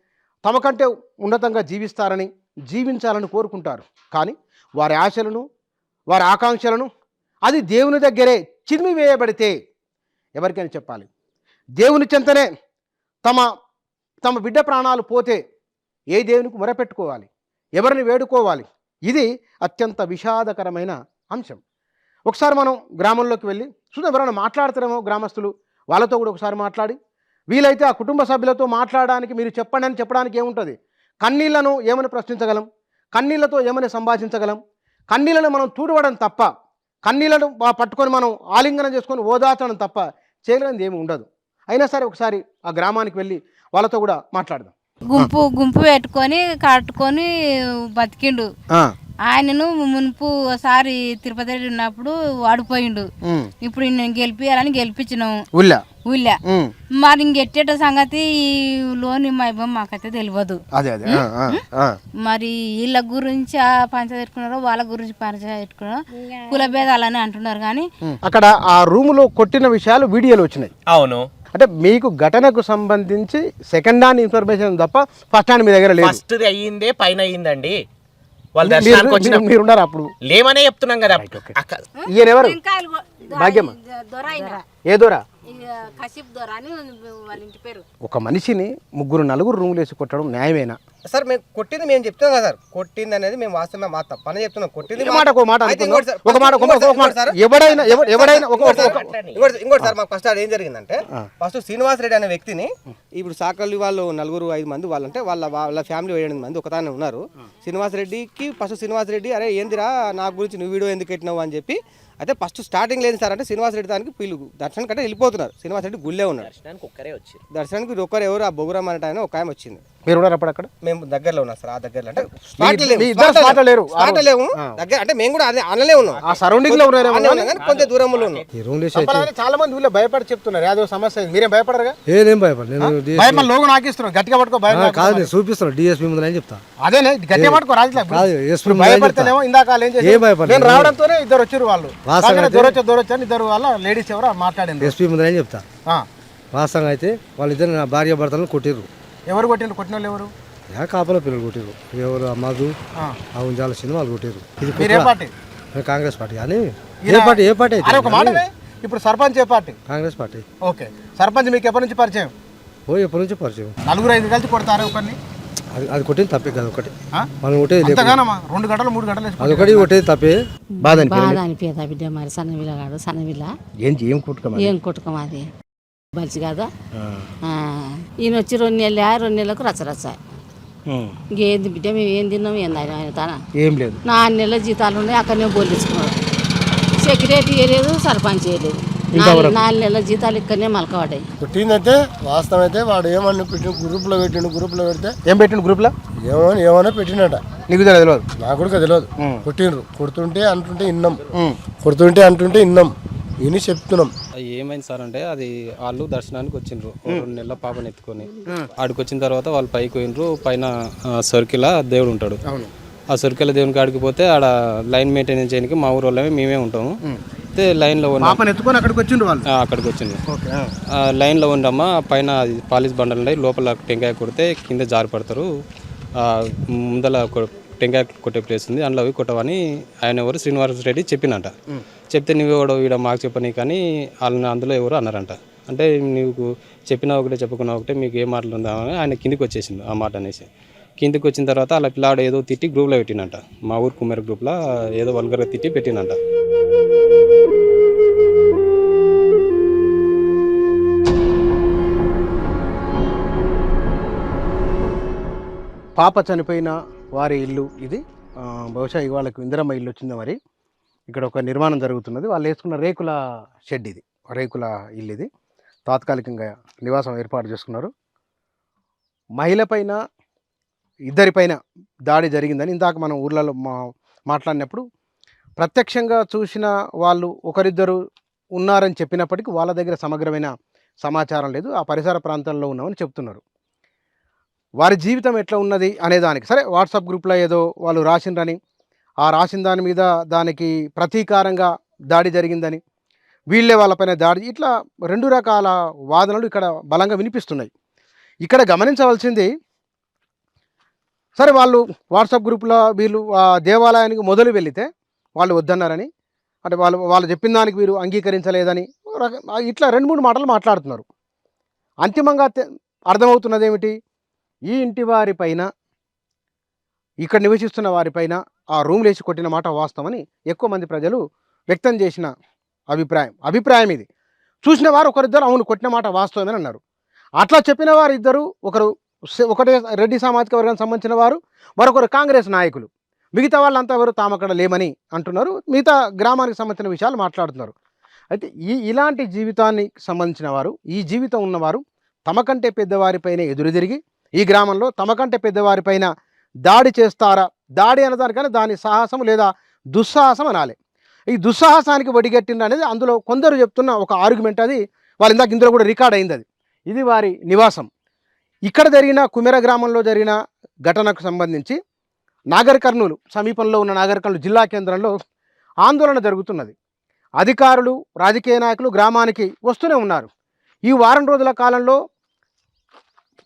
తమకంటే ఉన్నతంగా జీవిస్తారని, జీవించాలని కోరుకుంటారు. కానీ వారి ఆశలను, వారి ఆకాంక్షలను అది దేవుని దగ్గరే చిరిమి వేయబడితే ఎవరికైనా చెప్పాలి. దేవుని చెంతనే తమ బిడ్డ ప్రాణాలు పోతే ఏ దేవునికి మొరపెట్టుకోవాలి, ఎవరిని వేడుకోవాలి? ఇది అత్యంత విషాదకరమైన అంశం. ఒకసారి మనం గ్రామంలోకి వెళ్ళి చూద్దాం, ఎవరైనా మాట్లాడతారేమో గ్రామస్తులు, వాళ్ళతో కూడా ఒకసారి మాట్లాడి, వీలైతే ఆ కుటుంబ సభ్యులతో మాట్లాడడానికి మీరు చెప్పండి అని చెప్పడానికి ఏముంటుంది? కన్నీళ్లను ఏమని ప్రశ్నించగలం, కన్నీళ్లతో ఏమని సంభాషించగలం? కన్నీళ్లను మనం తూడవడం తప్ప, కన్నీళ్లను పట్టుకొని మనం ఆలింగనం చేసుకొని ఓదార్చడం తప్ప చేయలేనిది ఏమి ఉండదు. అయినా సరే ఒకసారి ఆ గ్రామానికి వెళ్ళి వాళ్ళతో కూడా మాట్లాడదాం. గుంపు పెట్టుకొని కట్టుకొని బతికిండు. ఆయనను మునుపు ఒకసారి తిరుపతి ఉన్నప్పుడు వాడిపోయిండు. ఇప్పుడు నేను గెలిపియాలని గెలిపించినాము ఊళ్ళ. మరి ఇంకెట్టేట సంగతి లోని మైబం మాకైతే తెలియదు. మరి వీళ్ళ గురించి పంచాయతీ పెట్టుకున్నారో వాళ్ళ గురించి పంచాయతీ పెట్టుకున్నారో కుల భేదాలని అంటున్నారు. కానీ అక్కడ ఆ రూమ్ లో కొట్టిన విషయాలు వీడియోలు వచ్చినాయి. అవును, అంటే మీకు ఘటనకు సంబంధించి సెకండ్ హ్యాండ్ ఇన్ఫర్మేషన్ తప్ప ఫస్ట్ హ్యాండ్ మీ దగ్గర లేదు. ఫస్ట్ అయ్యిందే పైన అయ్యిందండి. వాళ్ళు దర్శనానికి వచ్చిన మీరున్నారు అప్పుడు లేమనే చెప్తున్నాం కదా. ఈయన ఎవరు? భాగ్యమ్మ. ఏ దొరా? ఒక మనిషిని 3-4 రూములు వేసి కొట్టడం న్యాయమేనా సార్? మేము కొట్టింది మేము చెప్తున్నాం కదా సార్, కొట్టింది అనేది మేము వాస్తవమే మా తప్పనే చెప్తున్నాం. కొట్టింది ఇంకోటి సార్, మాకు ఫస్ట్ ఏం జరిగిందంటే, ఫస్ట్ శ్రీనివాస్ రెడ్డి అనే వ్యక్తిని, ఇప్పుడు సాకల్లి వాళ్ళు 4-5 మంది వాళ్ళంటే వాళ్ళ ఫ్యామిలీ 7 మంది ఒకతానే ఉన్నారు. శ్రీనివాస్ రెడ్డికి ఫస్ట్ శ్రీనివాస్ రెడ్డి అరే ఏందిరా నా గురించి నువ్వు వీడియో ఎందుకు పెట్టినావు అని చెప్పి, అయితే ఫస్ట్ స్టార్టింగ్ లేదు సార్ అంటే శ్రీనివాస్ రెడ్డి దానికి దర్శనానికి అంటే వెళ్ళిపోతున్నారు. శ్రీనివాస్ రెడ్డి గుళ్ళే ఉన్నాడు. దర్శనానికి ఒక్కరు ఎవరు ఆ బొగురామ్ అనే ఆయన ఒక ఆయన వచ్చింది. మీరు ఉన్నారు అప్పుడు అక్కడ? మేము దగ్గరలో ఉన్నాం సార్. ఆ దగ్గరలో అంటే దగ్గర అంటే మేము కూడా అనలే ఉన్నాం, ఆ సరౌండింగ్ లో ఉన్నారు, కొంచెం దూరంలో ఉన్నాం. చాలా మంది ఊళ్ళో భయపడి చెప్తున్నారు అదో సమస్య. మీరేం భయపడరుగా? ఏం భయపడలేదు. లోగు నాకిస్తున్నాను, గట్టిగా పట్టుకో. కాదు చూపిస్తాను డిఎస్పీ ముందు అని చెప్తా. అదే గట్టిగా పట్టుకో. రాజు భయపడితేనేమో ఇందాక నేను రావడంతోనే ఇద్దరు వచ్చారు. వాళ్ళు దూరొచ్చని ఇద్దరు వాళ్ళ లేడీస్ ఎవరో మాట్లాడింది. ఎస్పీ ముందు అని చెప్తా. వాస్తవంగా అయితే వాళ్ళిద్దరు నా భార్య భర్తలను కొట్టిర్రు. ఎవరు కొట్టిండ్రు? కొట్టిన వాళ్ళు ఎవరు? కాపల పిల్లలు కొట్టిర్రు. ఎవరు మధు అవుంజాల సినిమాలు కొట్టిర్రు. ఇది కాంగ్రెస్ పార్టీ. కానీ ఏ పార్టీ అయితే ఒక మాట, ఇప్పుడు సర్పంచ్ ఏ party? Congress party. Okay, sarpanch మీకు ఎప్పటి నుంచి పరిచయం? ఎప్పటి నుంచి పరిచయం? 4-5 కలిసి కొడతారు ఒకరిని? అది కొట్టేది తప్పే కదా ఒకటి ఆ? మనం కొట్టేది లేదు. అంతగానమ్మా 2 గంటలు 3 గంటలు వేసి అదొకటి కొట్టేది తప్పే. బాధ బాధ అనిపించదా బిడ్డ మరి సన్నవిల్లగాడు సన్నవిల్ల ఏం కుట్టుకోమా ఏం కుట్టుకం అది బలిసి కాదా ఈయన వచ్చి 2 నెలలు 2 నెలలకు రచ్చరచ్చ ఇంకేంది బిడ్డ మేము ఏం తిన్నాం ఏంది ఆయన తాన ఏం లేదు 4 నెలల జీతాలు ఉన్నాయి అక్కడనే బోలించుకున్నాడు సెక్రటరీ వేయలేదు సర్పంచ్ వేయలేదు 4 నెలల జీతాలు ఇక్కడనే మలకబడ్డాయి. పుట్టిందంటే వాస్తవం అయితే వాడు ఏమన్నా పెట్టిన గ్రూప్లో పెడితే ఏం పెట్టిండు గ్రూప్లో ఏమన్నా పెట్టినట. నీకు తెలియదు నాకు కూడా తెలియదు. కొట్టిండ్రు కొడుతుంటే అంటుంటే ఇన్నాం ఇని చెప్తున్నాం. ఏమైంది సార్ అంటే అది వాళ్ళు దర్శనానికి వచ్చిండ్రు 2 నెలల పాపని ఎత్తుకొని ఆడికి వచ్చిన తర్వాత వాళ్ళు పైకి పోయినరు. పైన సర్కిల్ దేవుడు ఉంటాడు. ఆ సర్కిల్ దేవుని కాడికి పోతే ఆడ లైన్ మెయింటైన్ చేయడానికి మా ఊరు వాళ్ళమే మేమే ఉంటాము. అయితే లైన్లో అక్కడికి వచ్చిండ్రు వాళ్ళు. అక్కడికి వచ్చింది లైన్లో ఉండమ్మా పైన పాలిష్ బండలు ఉన్నాయి లోపల టెంకాయ కొడితే కింద జారి పడతారు. ముందల టెంకాయ కొట్టే ప్లేస్ ఉంది అందులో అవి కొట్టవని ఆయన ఎవరు శ్రీనివాస రెడ్డి చెప్పినట. చెప్తే నువ్వెవడో ఈడ మాకు చెప్పని కానీ వాళ్ళని అందులో ఎవరు అన్నారంట. అంటే నీకు చెప్పినా ఒకటే చెప్పకున్నా ఒకటే మీకు ఏ మాటలు ఉందామని ఆయన కిందికి వచ్చేసింది ఆ మాట అనేసి. కిందికి వచ్చిన తర్వాత అలా పిల్లాడు ఏదో తిట్టి గ్రూప్లో పెట్టినంట. మా ఊరు కుమ్మరి గ్రూప్లో ఏదో వల్గర్గా తిట్టి పెట్టినంట. పాప చనిపోయిన వారి ఇల్లు ఇది. బహుశా ఇవాళకు ఇందిరమ్మ ఇల్లు వచ్చింది. మరి ఇక్కడ ఒక నిర్మాణం జరుగుతున్నది. వాళ్ళు వేసుకున్న రేకుల షెడ్ ఇది, రేకుల ఇల్లు ఇది. తాత్కాలికంగా నివాసం ఏర్పాటు చేసుకున్నారు. మహిళ పైన 2 పైన దాడి జరిగిందని ఇందాక మనం ఊర్లలో మాట్లాడినప్పుడు ప్రత్యక్షంగా చూసిన వాళ్ళు 1-2 ఉన్నారని చెప్పినప్పటికీ వాళ్ళ దగ్గర సమగ్రమైన సమాచారం లేదు. ఆ పరిసర ప్రాంతాల్లో ఉన్నామని చెప్తున్నారు. వారి జీవితం ఎట్లా ఉన్నది అనేదానికి సరే వాట్సాప్ గ్రూప్లో ఏదో వాళ్ళు రాసిండ్రని, ఆ రాసిన దాని మీద దానికి ప్రతీకారంగా దాడి జరిగిందని, వీళ్ళే వాళ్ళపైన దాడి, ఇట్లా 2 రకాల వాదనలు ఇక్కడ బలంగా వినిపిస్తున్నాయి. ఇక్కడ గమనించవలసింది సరే వాళ్ళు వాట్సాప్ గ్రూప్లో వీళ్ళు దేవాలయానికి మొదలు వెళితే వాళ్ళు వద్దన్నారని, అంటే వాళ్ళు చెప్పిన దానికి వీరు అంగీకరించలేదని ఇట్లా 2-3 మాటలు మాట్లాడుతున్నారు. అంతిమంగా అర్థమవుతున్నది ఏమిటి? ఈ ఇంటి వారిపైన ఇక్కడ నివసిస్తున్న వారిపైన ఆ రూమ్లు వేసి కొట్టిన మాట వాస్తవమని ఎక్కువ మంది ప్రజలు వ్యక్తం చేసిన అభిప్రాయం ఇది. చూసిన వారు 1-2 అవును కొట్టిన మాట వాస్తవమని అన్నారు. అట్లా చెప్పిన వారు 2 ఒకటే రెడ్డి సామాజిక వర్గానికి సంబంధించిన వారు, మరొకరు కాంగ్రెస్ నాయకులు. మిగతా వాళ్ళంతా ఎవరు తామక్కడ లేమని అంటున్నారు. మిగతా గ్రామానికి సంబంధించిన విషయాలు మాట్లాడుతున్నారు. అయితే ఇలాంటి జీవితాన్ని సంబంధించిన వారు, ఈ జీవితం ఉన్నవారు తమకంటే పెద్దవారిపైన ఎదురుదిరిగి ఈ గ్రామంలో తమకంటే పెద్దవారిపైన దాడి చేస్తారా? దాడి అన్నదానికన్నా దాని సాహసం లేదా దుస్సాహసం అనాలి. ఈ దుస్సాహసానికి వడిగట్టింది అనేది అందులో కొందరు చెప్తున్న ఒక ఆర్గ్యుమెంట్. అది వాళ్ళు ఇందాక ఇందులో కూడా రికార్డ్ అయింది. అది ఇది వారి నివాసం. ఇక్కడ జరిగిన కుమెర గ్రామంలో జరిగిన ఘటనకు సంబంధించి నాగర్ కర్నూలు సమీపంలో ఉన్న నాగర్ కర్నూలు జిల్లా కేంద్రంలో ఆందోళన జరుగుతున్నది. అధికారులు, రాజకీయ నాయకులు గ్రామానికి వస్తూనే ఉన్నారు. ఈ వారం రోజుల కాలంలో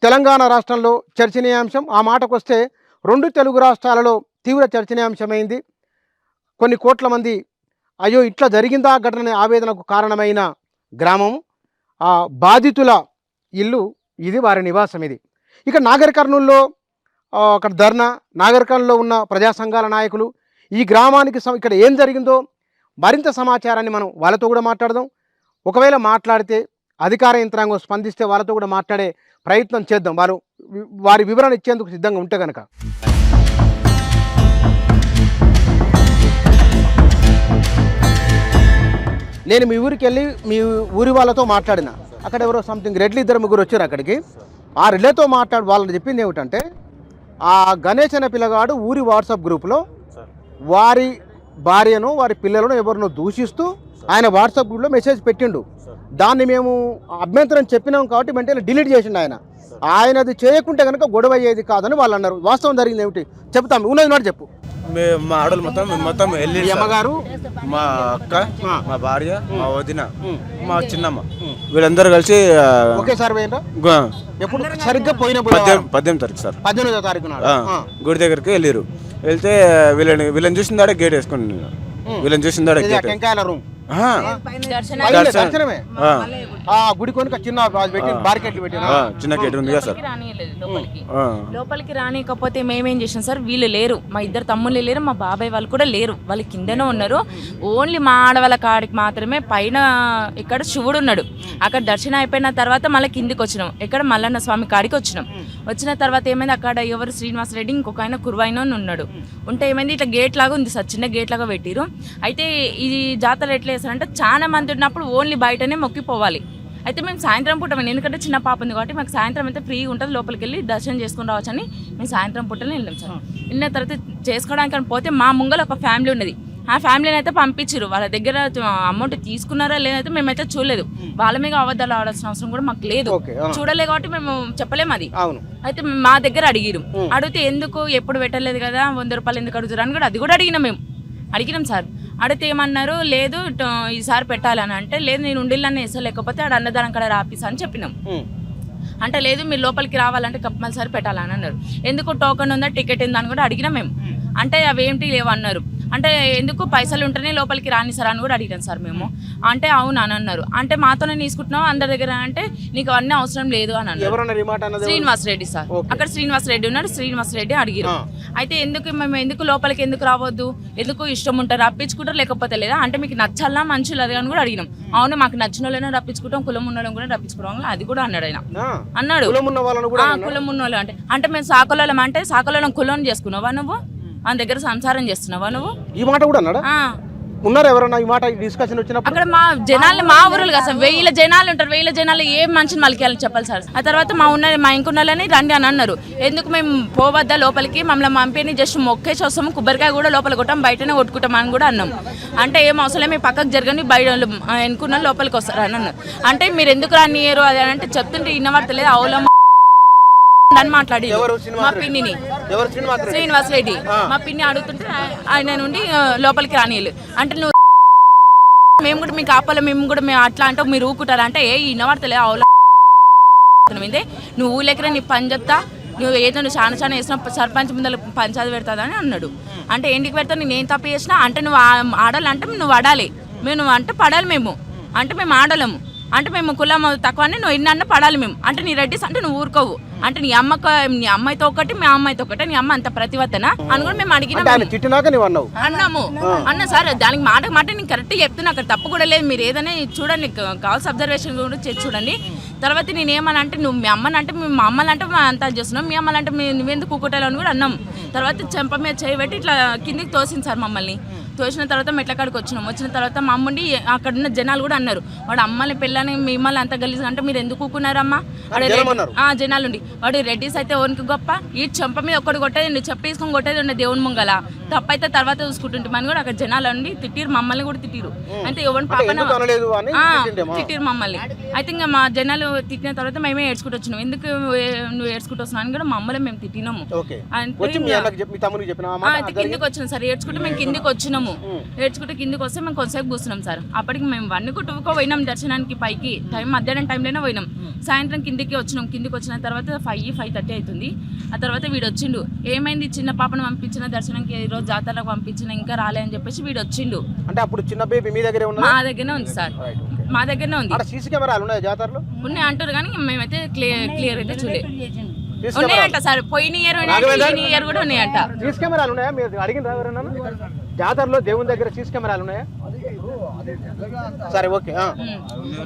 తెలంగాణ రాష్ట్రంలో చర్చనీయాంశం. ఆ మాటకు వస్తే 2 తెలుగు రాష్ట్రాలలో తీవ్ర చర్చనీయాంశమైంది. కొన్ని కోట్ల మంది అయ్యో ఇట్లా జరిగిందా ఘటన ఆవేదనకు కారణమైన గ్రామం, ఆ బాధితుల ఇల్లు ఇది, వారి నివాసం ఇది. ఇక నాగర్ కర్నూల్లో అక్కడ ధర్నా, నాగర్ కర్నూల్లో ఉన్న ప్రజా సంఘాల నాయకులు ఈ గ్రామానికి ఇక్కడ ఏం జరిగిందో మరింత సమాచారాన్ని మనం వాళ్ళతో కూడా మాట్లాడదాం. ఒకవేళ మాట్లాడితే అధికార యంత్రాంగం స్పందిస్తే వాళ్ళతో కూడా మాట్లాడే ప్రయత్నం చేద్దాం, వారి వివరణ ఇచ్చేందుకు సిద్ధంగా ఉంటే కనుక. నేను మీ ఊరికి వెళ్ళి మీ ఊరి వాళ్ళతో మాట్లాడిన, అక్కడ ఎవరో సంథింగ్ రెడ్లు 2-3 వచ్చారు అక్కడికి. ఆ రెడ్లతో వాళ్ళని చెప్పింది ఏమిటంటే ఆ గణేష్ అనే పిల్లగాడు ఊరి వాట్సాప్ గ్రూప్లో వారి భార్యను వారి పిల్లలను ఎవరినో దూషిస్తూ ఆయన వాట్సాప్ గ్రూప్లో మెసేజ్ పెట్టిండు. దాన్ని మేము అభ్యంతరం చెప్పినాం కాబట్టి వెంటనే డిలీట్ చేసిండు ఆయన అది చేయకుంటే కనుక గొడవ అయ్యేది కాదని వాళ్ళు అన్నారు. వాస్తవం జరిగింది ఏమిటి చెప్తాం, ఉన్నది మాట చెప్పు. మా ఆడలు మొత్తం వెళ్ళి అమ్మగారు, మా అక్క, మా భార్య, మా వదిన, మా చిన్నమ్మ వీళ్ళందరూ కలిసి ఒకేసారి ఎప్పుడు సరిగ్గా పోయిన 18వ తారీఖు సార్, 18వ తారీఖు గుడి దగ్గరికి వెళ్ళారు. వెళ్తే వీళ్ళని చూసిన దాడే గేట్ వేసుకుని, వీళ్ళని చూసిన దాడే టెంకాయల రూమ్ దర్శనమే ఆ గుడి కొనుక చిన్న బార్కెట్లు పెట్టిన చిన్న గేట్ ఉంది కదా సార్. లోపలికి రానికపోతే మేమేం చేసాం సార్, వీళ్ళు లేరు, మా ఇద్దరు తమ్ముళ్ళు లేరు, మా బాబాయ్ వాళ్ళు కూడా లేరు, వాళ్ళు కిందనే ఉన్నారు. ఓన్లీ మా ఆడవాళ్ళ కాడికి మాత్రమే పైన ఇక్కడ శివుడు ఉన్నాడు. అక్కడ దర్శనం అయిపోయిన తర్వాత మళ్ళీ కిందికి వచ్చినాం, ఇక్కడ మల్లన్న స్వామి కాడికి వచ్చినాం. వచ్చిన తర్వాత ఏమైంది, అక్కడ ఎవరు శ్రీనివాస్ రెడ్డి ఇంకొక ఆయన కురువైన ఉన్నాడు. ఉంటే ఏమైంది, ఇట్లా గేట్ లాగా ఉంది సార్, చిన్న గేట్ లాగా పెట్టిరు. అయితే ఈ జాతర ఎట్లా చేస్తారంటే చాలా మంది ఉన్నప్పుడు ఓన్లీ బయటనే మొక్కిపోవాలి. అయితే మేము సాయంత్రం పూట, ఎందుకంటే చిన్న పాప ఉంది కాబట్టి మాకు సాయంత్రం అయితే ఫ్రీగా ఉంటుంది, లోపలికి వెళ్ళి దర్శనం చేసుకుని రావచ్చు అని మేము సాయంత్రం పూటనే వెళ్ళాం సార్. వెళ్ళిన తర్వాత చేసుకోవడానికి పోతే మా ముంగల ఒక ఫ్యామిలీ ఉన్నది, ఆ ఫ్యామిలీని అయితే పంపించారు. వాళ్ళ దగ్గర అమౌంట్ తీసుకున్నారా లేదైతే మేమైతే చూడలేదు. వాళ్ళ మీద అబద్ధాలు ఆడాల్సిన అవసరం కూడా మాకు లేదు, చూడలేదు కాబట్టి మేము చెప్పలేము అది. అయితే మా దగ్గర అడిగిరు, అడిగితే ఎందుకు ఎప్పుడు పెట్టలేదు కదా, 100 రూపాయలు ఎందుకు అడుగుతారు అని కూడా అది కూడా అడిగినాం సార్. అడిగితే ఏమన్నారు, లేదు ఈసారి పెట్టాలని. అంటే లేదు నేను ఉండిల్లని వేసా, లేకపోతే ఆడ అన్నదానం కాడ రాపిస్తా అని చెప్పినాం. అంటే లేదు మీరు లోపలికి రావాలంటే కంపల్సరీ పెట్టాలని అన్నారు. ఎందుకు టోకెన్ ఉందా, టికెట్ ఉందా అని కూడా అడిగినాం మేము. అంటే అవేంటి లేవు అన్నారు. అంటే ఎందుకు పైసలు ఉంటేనే లోపలికి రాని సార్ అని కూడా అడిగాం సార్ మేము. అంటే అవును అని అన్నారు. అంటే మాతోనే తీసుకుంటున్నావు అందరి దగ్గర, అంటే నీకు అవన్నీ అవసరం లేదు అని అన్నారు. శ్రీనివాస్ రెడ్డి సార్, అక్కడ శ్రీనివాస్ రెడ్డి ఉన్నారు, శ్రీనివాస్ రెడ్డి అడిగారు. అయితే మేము ఎందుకు లోపలికి ఎందుకు రావద్దు, ఎందుకు ఇష్టం ఉంటారు రప్పించుకుంటారు లేకపోతే లేదా, అంటే మీకు నచ్చాలా మంచులు అది అని కూడా అడిగినాం. అవును మాకు నచ్చిన వాళ్ళైనా రప్పించుకుంటాం, కులం ఉన్న వాళ్ళని కూడా రప్పించుకోవడం, అది కూడా అన్నాడు ఆయన. అన్నాడు కులం ఉన్న వాళ్ళు అంటే మేము సాకలం, అంటే సాకలం కులం చేసుకున్నావా నువ్వు, మన దగ్గర సంసారం చేస్తున్నావా నువ్వు, ఈ మాట కూడా అన్నాడా? ఉన్నారు ఎవరన్నా ఈ మాట డిస్కషన్ వచ్చినప్పుడు? అక్కడ మా జనాలు, మా ఊరులు కదా సార్, 1000 జనాలు ఉంటారు, 1000 జనాలు ఏ మనిషిని మలికేయాలని చెప్పాలి సార్. ఆ తర్వాత మా ఇంకున్నలని రండి అని అన్నారు. ఎందుకు మేము పోవద్దా లోపలికి, మమ్మల్ని పంపిణీ జస్ట్ మొక్కేసి వస్తాము, కొబ్బరికాయ కూడా లోపల కొట్టాం, బయటనే కొట్టుకుంటాం అని కూడా అన్నాం. అంటే ఏం అవసరం లేదు, పక్కకు జరగని బయట ఎన్నుకున్న లోపలికి వస్తారు అని అన్నారు. అంటే మీరు ఎందుకు రానియరు అది అంటే చెప్తుంటే ఇన్నవాడతలేదు, అవులమ్మ అని మాట్లాడి మా పిన్నిని, శ్రీనివాస్ రెడ్డి మా పిన్ని అడుగుతుంటే ఆయన నుండి లోపలికి రానియలు. అంటే నువ్వు మేము కూడా మీకు ఆపాలి, మేము కూడా మేము అట్లా అంటే మీరు ఊకుంటారా అంటే ఏ ఇన్నవాడతలే అవులా నువ్వు ఊళ్ళెక్కరా నీ పని చెప్తా, నువ్వు ఏదో నువ్వు చాలా వేసిన సర్పంచ్ ముందర పంచాయతీ పెడతాదని అన్నాడు. అంటే ఏంటికి పెడతా, నేను ఏం తప్పు చేసినా, అంటే నువ్వు ఆడాలంటే నువ్వు ఆడాలి, నువ్వు అంటే పడాలి, మేము అంటే మేము ఆడలేము, అంటే మేము కులం తక్కువ అని నువ్వు ఎన్న పడాలి మేము, అంటే నీ రెడ్డిస్ అంటే నువ్వు ఊరుకోవు, అంటే నీ అమ్మాయితో ఒకటి మా అమ్మాయితో ఒకటి, నీ అమ్మ అంత ప్రతివత్తనా అని కూడా మేము అన్నాము. అన్నా సార్ దానికి మాట నేను కరెక్ట్గా చెప్తున్నా, అక్కడ తప్పు కూడా లేదు, మీరు ఏదైనా చూడండి కావాల్సి అబ్జర్వేషన్ కూడా చేసి చూడండి. తర్వాత నేనేమని అంటే నువ్వు మీ అమ్మని అంటే మా అమ్మని అంటే అంతా చేస్తున్నావు, మీ అమ్మని అంటే నువ్వెందుకు కూకుటాలు అని కూడా అన్నాం. తర్వాత చెంప మీద చేయబెట్టి ఇట్లా కిందికి తోసింది సార్ మమ్మల్ని. తోసిన తర్వాత మెట్ల కాడికి వచ్చినాం. వచ్చిన తర్వాత మా అమ్మండి అక్కడ ఉన్న జనాలు కూడా అన్నారు, వాడు అమ్మని పిల్లని మిమ్మల్ని అంత గలీజ్ అంటే మీరు ఎందుకు కూకున్నారమ్మా, జనాలు ఉండి వాడు రెడ్డిస్ అయితే ఓనికి గొప్ప, ఈ చెంప మీద ఒక్కటి కొట్టేది నువ్వు చెప్పేసుకొని కొట్టేది ఉండే దేవుని ముంగల, తప్పైతే తర్వాత చూసుకుంటుంటామని కూడా అక్కడ జనాలు అండి తిట్టిరు, మమ్మల్ని కూడా తిట్టిరు. అయితే ఎవరిని పాపన తిట్టిరు మమ్మల్ని. అయితే ఇంకా మా జనాలు తిట్టిన తర్వాత మేమే ఏడ్చుకుంటూ వచ్చినాం. ఎందుకు నువ్వు ఏడ్చుకుంటూ వస్తున్నావు అని కూడా మమ్మల్ని మేము తిట్టినాము. అయితే కిందికి వచ్చినాం సార్, ఏడ్చుకుంటే మేము కిందికి వచ్చినాము. ఏడ్చుకుంటే కిందికి వస్తే మేము కొంతసేపు కూర్చున్నాం సార్. అప్పటికి మేము 1-2 పోయినాం దర్శనానికి, పైకి మధ్యాహ్నం టైంలోనే పోయినాం. సాయంత్రం కిందికి వచ్చినాం. కిందికి వచ్చిన తర్వాత 5-5:30 అవుతుంది. ఆ తర్వాత వీడు వచ్చిండు, ఏమైంది చిన్న పాపను పంపించిన దర్శనానికి, ఈ రోజు జాతరలకు పంపించిన ఇంకా రాలే అని చెప్పేసి వీడు వచ్చిండు. అంటే అప్పుడు చిన్న బేబీ మీ దగ్గరే ఉంది? మా దగ్గరనే ఉంది సార్, మా దగ్గరనే ఉంది. సీసీ కెమెరాలు ఉన్నాయి జాతరలో? ఉన్నాయి అంటారు కానీ మేమైతే క్లియర్ అయితే చూడలేదు. ఉన్నాయంట సార్, పోయిన ఇయర్ ఇయర్ కూడా ఉన్నాయంట. సీసీ కెమెరాలు ఉన్నాయా? మీరు అడిగిందా ఎవరైనా జాతరలో దేవుని దగ్గర సీసీ కెమెరాలు ఉన్నాయా? సరే ఓకే.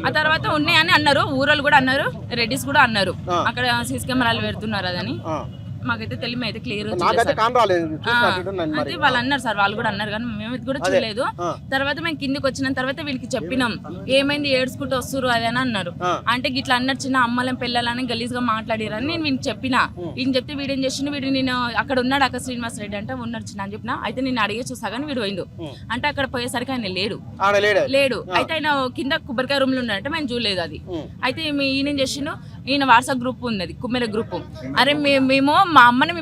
ఆ తర్వాత ఉన్నాయని అన్నారు, ఊరోళ్ళు కూడా అన్నారు, రెడ్డిస్ కూడా అన్నారు అక్కడ సీసీ కెమెరాలు పెడుతున్నారు అదని. మాకైతే తెలియదు, అయితే క్లియర్ అయితే వాళ్ళు అన్నారు సార్, వాళ్ళు కూడా అన్నారు కానీ మేము కూడా చూడలేదు. తర్వాత మేము కిందికి వచ్చిన తర్వాత వీళ్ళకి చెప్పినాం, ఏమైంది ఏడ్చుకుంటూ వస్తురు అది అని అన్నారు. అంటే ఇట్లా అన్నారు, చిన్న అమ్మలని పిల్లలని గలీజ్ గా మాట్లాడారని నేను వీళ్ళకి చెప్పిన. ఈయన చెప్తే వీడేం చేసిండు, వీడు నేను అక్కడ ఉన్నాడు అక్కడ శ్రీనివాస్ రెడ్డి అంటే ఉన్నాడు చిన్న అని చెప్పిన. అయితే నేను అడిగే చూసా కానీ వీడు పోయిండు. అంటే అక్కడ పోయేసరికి ఆయన లేడు. అయితే ఆయన కింద కొబ్బరికాయ రూమ్ లో ఉన్నాడంటే మేము చూడలేదు అది. అయితే ఈయన చేసిండు, ఈయన వాట్సాప్ గ్రూప్ ఉన్నది కుమ్మెర గ్రూప్. అరే మేము మా అమ్మని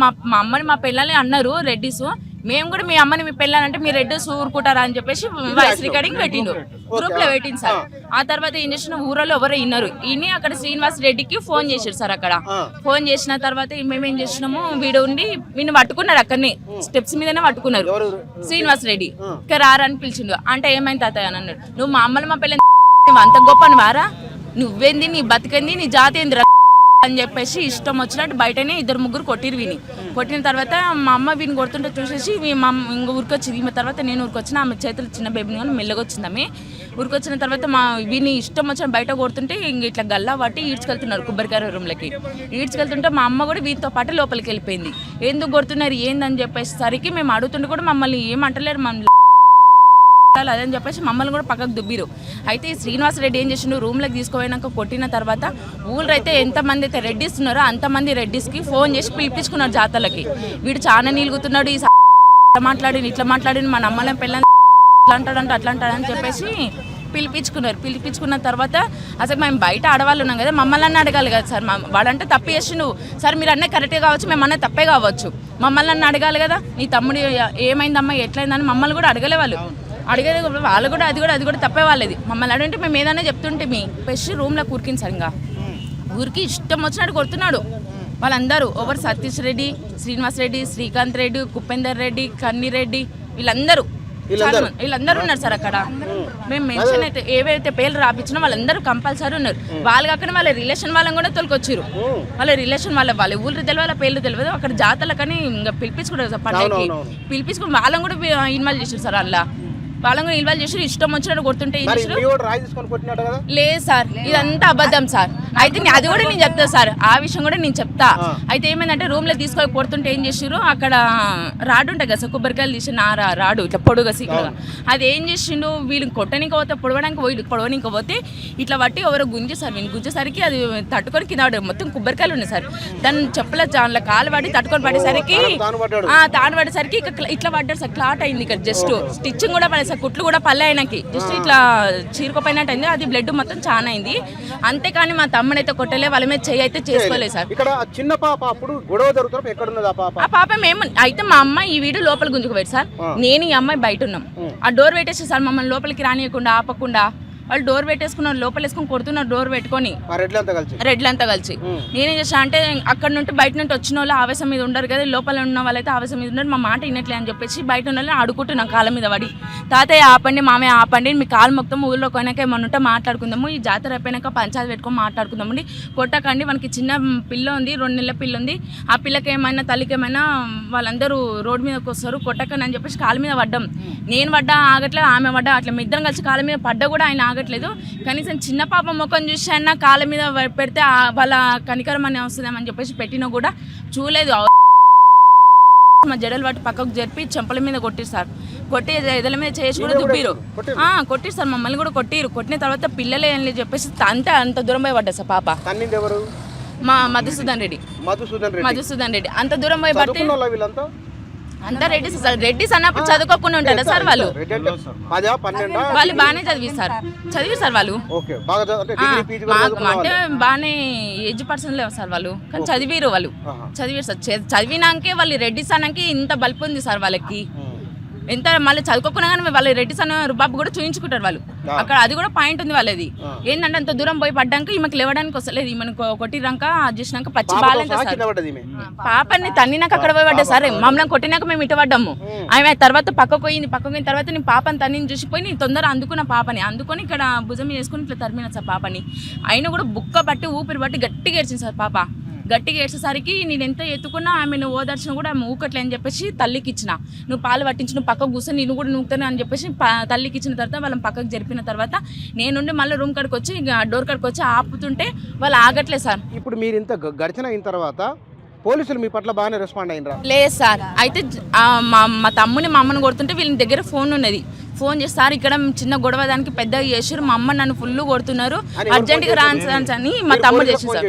మా అమ్మని మా పిల్లల్ని అన్నారు రెడ్డిస్, మేము కూడా మీ అమ్మని మీ పెళ్ళాలంటే మీరు రెడ్ ఊరుకుంటారా అని చెప్పేసి వాయిస్ రికార్డింగ్ పెట్టిండు, గ్రూప్ లో పెట్టింది సార్. ఆ తర్వాత ఏం చేసిన ఊరలో ఎవరు విన్నారు, ఈయన అక్కడ శ్రీనివాస్ రెడ్డికి ఫోన్ చేశారు సార్. అక్కడ ఫోన్ చేసిన తర్వాత మేమేం చేసినాము, వీడు ఉండి వీడిని పట్టుకున్నారు, అక్కడనే స్టెప్స్ మీదనే పట్టుకున్నారు. శ్రీనివాస్ రెడ్డి రారని పిలిచిండు. అంటే ఏమైంది తాతయ్య అని అన్నాడు, నువ్వు మా అమ్మలు మా పిల్లలు అంత గొప్పని వారా, నువ్వేంది నీ బతికంది నీ జాతి ఏంది అని చెప్పేసి ఇష్టం వచ్చినట్టు బయటనే 2-3 కొట్టిరు విని. కొట్టిన తర్వాత మా అమ్మ వీని కొడుతుంటే చూసేసి మా అమ్మ ఇంక ఊరికొచ్చింది. ఈమె తర్వాత నేను ఊరికొచ్చిన, ఆమె చేతులు చిన్న బేబీని కానీ మెల్లగా వచ్చింది. ఆమె ఊరికొచ్చిన తర్వాత మా వీని ఇష్టం వచ్చిన బయట కొడుతుంటే ఇంక ఇట్లా గల్లా పట్టి ఈడ్చుకెళ్తున్నారు కొబ్బరికాయ రూమ్లకి. ఈడ్చుకెళ్తుంటే మా అమ్మ కూడా వీటితో పాటు లోపలికి వెళ్ళిపోయింది. ఎందుకు కొడుతున్నారు ఏందని చెప్పేసరికి మేము అడుగుతుంటే కూడా మమ్మల్ని ఏమంటలేరు, మమ్మల్ని అదని చెప్పేసి మమ్మల్ని కూడా పక్కకు దుబ్బిరు. అయితే ఈ శ్రీనివాస్ రెడ్డి ఏం చేసిండు, రూమ్లోకి తీసుకుపోయినాక కొట్టిన తర్వాత ఊళ్ళో అయితే ఎంతమంది అయితే రెడ్డిస్ ఉన్నారో అంతమంది రెడ్డిస్కి ఫోన్ చేసి పిలిపించుకున్నారు జాతరలకి. వీడు చాలా నీలుగుతున్నాడు, ఈ మాట్లాడి ఇట్లా మాట్లాడి మన అమ్మల పిల్లలు ఇట్లా అంటాడంటే అట్లా అంటాడని చెప్పేసి పిలిపించుకున్నారు. పిలిపించుకున్న తర్వాత అసలు మేము బయట ఆడవాళ్ళు ఉన్నాం కదా, మమ్మల్ని అడగాలి కదా సార్. వాడంటే తప్పు చేసిండు సార్, మీరు అన్నీ కరెక్టే కావచ్చు, మేము అన్నీ తప్పే కావచ్చు, మమ్మల్ని అడగాలి కదా. నీ తమ్ముడు ఏమైందమ్మా ఎట్లయిందని మమ్మల్ని కూడా అడగలే వాళ్ళు. అడిగేది వాళ్ళు కూడా అది కూడా తప్పే వాళ్ళది. మమ్మల్ని అడిగితే మేము ఏదైనా చెప్తుంటే మీ పెట్టి రూమ్లో కూరికింది సార్. ఇంకా ఊరికి ఇష్టం వచ్చినట్టు కొడుతున్నాడు వాళ్ళందరూ. ఓవర్ సతీష్ రెడ్డి, శ్రీనివాస్ రెడ్డి, శ్రీకాంత్ రెడ్డి, కుపేందర్ రెడ్డి, కన్నీ రెడ్డి, వీళ్ళందరూ ఉన్నారు సార్. అక్కడ మేము మెన్షన్ అయితే ఏవైతే పేర్లు రాపించినా వాళ్ళందరూ కంపల్సరీ ఉన్నారు. వాళ్ళు కాకుండా వాళ్ళ రిలేషన్ వాళ్ళని కూడా తోలుకొచ్చారు. వాళ్ళ రిలేషన్ వాళ్ళ ఊళ్ళు తెలియదు, వాళ్ళ పేర్లు తెలియదు. అక్కడ జాతరలు కానీ ఇంకా పిలిపించుకుంటారు సార్, పండుగకి పిలిపించుకుని వాళ్ళని కూడా ఇన్వాల్వ్ చేశారు సార్. అలా వాళ్ళని కూడా ఇన్వాల్వ్ చేసి ఇష్టం వచ్చినట్టు కొడుతుంటే లేదు సార్, ఇదంతా అబద్ధం సార్. అయితే అది కూడా నేను చెప్తా సార్, ఆ విషయం కూడా నేను చెప్తా. అయితే ఏమైందంటే రూమ్లో తీసుకొని కొడుతుంటే ఏం చేసిరు, అక్కడ రాడు ఉంటాయి కదా సార్, కొబ్బరికాయలు తీసి రాడు ఇట్లా పొడుగా సీకులుగా, అది ఏం చేసిండు వీళ్ళని కొట్టడానికి పోతే పొడవడానికి పోతే ఇట్లా పట్టి ఎవరో గుంజేసారు. వీళ్ళు గుంజేసరికి అది తట్టుకొని కింద మొత్తం కొబ్బరికాయలు ఉన్నాయి సార్. దాన్ని చెప్పలే దానిలో కాలు పడి తట్టుకొని పడేసరికి తాను పడేసరికి ఇట్లా పడ్డారు సార్. క్లాట్ అయింది ఇక్కడ, జస్ట్ స్టిచ్చింగ్ కూడా పడేది సార్, కుట్లు కూడా పల్లె ఆయనకి జస్ట్ ఇట్లా చీరుకోపోయినట్టు అయింది. అది బ్లడ్ మొత్తం చాలా అయింది. అంతేకాని మా తమ్ముడైతే కొట్టలే, వాళ్ళ మీద చెయ్యి అయితే చేసుకోలేదు సార్. ఇక్కడ చిన్న పాప అప్పుడు గొడవ జరుగుతున్నప్పుడు ఎక్కడ ఉన్నది ఆ పాప? మేము అయితే మా అమ్మాయి ఈ వీడు లోపల గుంజుకుపోయారు సార్, నేను ఈ అమ్మాయి బయట ఉన్నాం. ఆ డోర్ పెట్టేసి సార్ మమ్మల్ని లోపలికి రానియకుండా ఆపకుండా వాళ్ళు డోర్ పెట్టేసుకున్నారు, లోపల వేసుకొని కొడుతున్నారు డోర్ పెట్టుకొని రెడ్లంతా కలిసి. నేనేం చేసా అంటే అక్కడ నుండి బయట నుండి వచ్చిన వాళ్ళు ఆవేశం మీద ఉండరు కదా, లోపల ఉన్న వాళ్ళైతే ఆవేశం మీద ఉన్నారు, మా మాట వినట్లే అని చెప్పేసి బయట ఉన్న వాళ్ళని అడుగుతున్నాం కాళ్ళ మీద పడి, తాతయ్య ఆపండి, మామయ్య ఆపండి, మీ కాలు మొత్తం ఊళ్ళో కొనాక ఏమన్నా ఉంటే మాట్లాడుకుందాము, ఈ జాతర అయిపోయినాక పంచాయతీ పెట్టుకొని మాట్లాడుకుందామండి, కొట్టకండి, మనకి చిన్న పిల్ల ఉంది, 2 నెలల పిల్ల ఉంది, ఆ పిల్లకి ఏమైనా తల్లికి ఏమైనా వాళ్ళందరూ రోడ్డు మీదకి వస్తారు, కొట్టకండి అని చెప్పేసి కాళ్ళ మీద పడ్డాం. నేను పడ్డా ఆగట్లేదు, ఆమె పడ్డా అట్లా మీ ఇద్దరం కలిసి కాళ్ళ మీద పడ్డా కూడా ఆయన ఆగట్లేదు. కనీసం చిన్న పాప ముఖం చూసి అయినా కాళ్ళ మీద పెడితే వాళ్ళ కనికరం అని వస్తుందేమని చెప్పేసి పెట్టినా కూడా చూడలేదు. మా జడలు వాటి పక్కకు జరిపి చెంపల మీద కొట్టిరు సార్. కొట్టి ఎదల మీద చేసి కూడా దుబ్బిరు, కొట్టిరు సార్, మమ్మల్ని కూడా కొట్టిరు. కొట్టిన తర్వాత పిల్లలే అని చెప్పేసి అంత దూరం పోయి పడ్డా సార్ పాప. మా మధుసూదన్ రెడ్డి అంత దూరం పోయి పడితే అంతా రెడ్డిస్ సార్. రెడ్డిస్ అన్నప్పుడు చదువుకోకుండా ఉంటారా సార్ వాళ్ళు? వాళ్ళు బాగానే చదివి సార్ వాళ్ళు, అంటే బాగానే ఏజ్ పర్సన్ లేవు సార్ వాళ్ళు, కానీ చదివిరు సార్. చదివినాకే వాళ్ళు రెడ్డిస్ అన్నాకి ఇంత బల్పు ఉంది సార్ వాళ్ళకి. ఎంత మళ్ళీ చదువుకోకుండా కానీ వాళ్ళు రెడ్డిస్ అన్న రుబాబు కూడా చూయించుకుంటారు వాళ్ళు అక్కడ. అది కూడా పాయింట్ ఉంది వాళ్ళది. ఏంటంటే అంత దూరం పోయి పడ్డాక ఈమెకి లేవడానికి వస్తలేదు, ఈమెను కొట్టినాక చేసినాక పచ్చి బాగాలేదు సార్. పాపని తన్నినాక అక్కడ పోయి పడ్డా సార్, మమ్మల్ని కొట్టినాక మేము ఇటు పడ్డాము. ఆమె తర్వాత పక్కకు పోయిన తర్వాత నేను పాపని తన్నిని చూసిపోయి నేను తొందర అందుకున్న పాపని అందుకొని ఇక్కడ భుజం వేసుకుని ఇట్లా తరిమిన సార్ పాపని. అయినా కూడా బుక్క పట్టి ఊపిరి పట్టి గట్టిగా ఏడ్చింది సార్ పాప. గట్టిగా ఏడ్చేసరికి నేను ఎంత ఎత్తుకున్నా ఆమెను ఓదార్చిన కూడా ఆమె ఊకట్లే అని చెప్పేసి తల్లికి ఇచ్చిన, నువ్వు పాలు పట్టించి నువ్వు పక్కకు కూర్చొని నేను కూడా నూకుతాను అని చెప్పేసి తల్లికి ఇచ్చిన తర్వాత వాళ్ళని పక్కకు జరిపిన తర్వాత నేనుండి మళ్ళీ రూమ్ కాడికి వచ్చి డోర్ కాడికి వచ్చి ఆపుతుంటే వాళ్ళు ఆగట్లేదు సార్. ఇప్పుడు మీరు ఇంత గడిచిన అయిన తర్వాత పోలీసులు మీ పట్ల బాగానే రెస్పాండ్ అయినరా? లేదు సార్. అయితే మా తమ్ముని మా అమ్మని కొడుతుంటే వీళ్ళ దగ్గర ఫోన్ ఉన్నది. ఫోన్ చేసి సార్ ఇక్కడ చిన్న గొడవ దానికి పెద్దగా చేసారు, మా అమ్మ నన్ను ఫుల్ కొడుతున్నారు, అర్జెంటుగా రాన్స్ అని మా తమ్ముడు చేసి సార్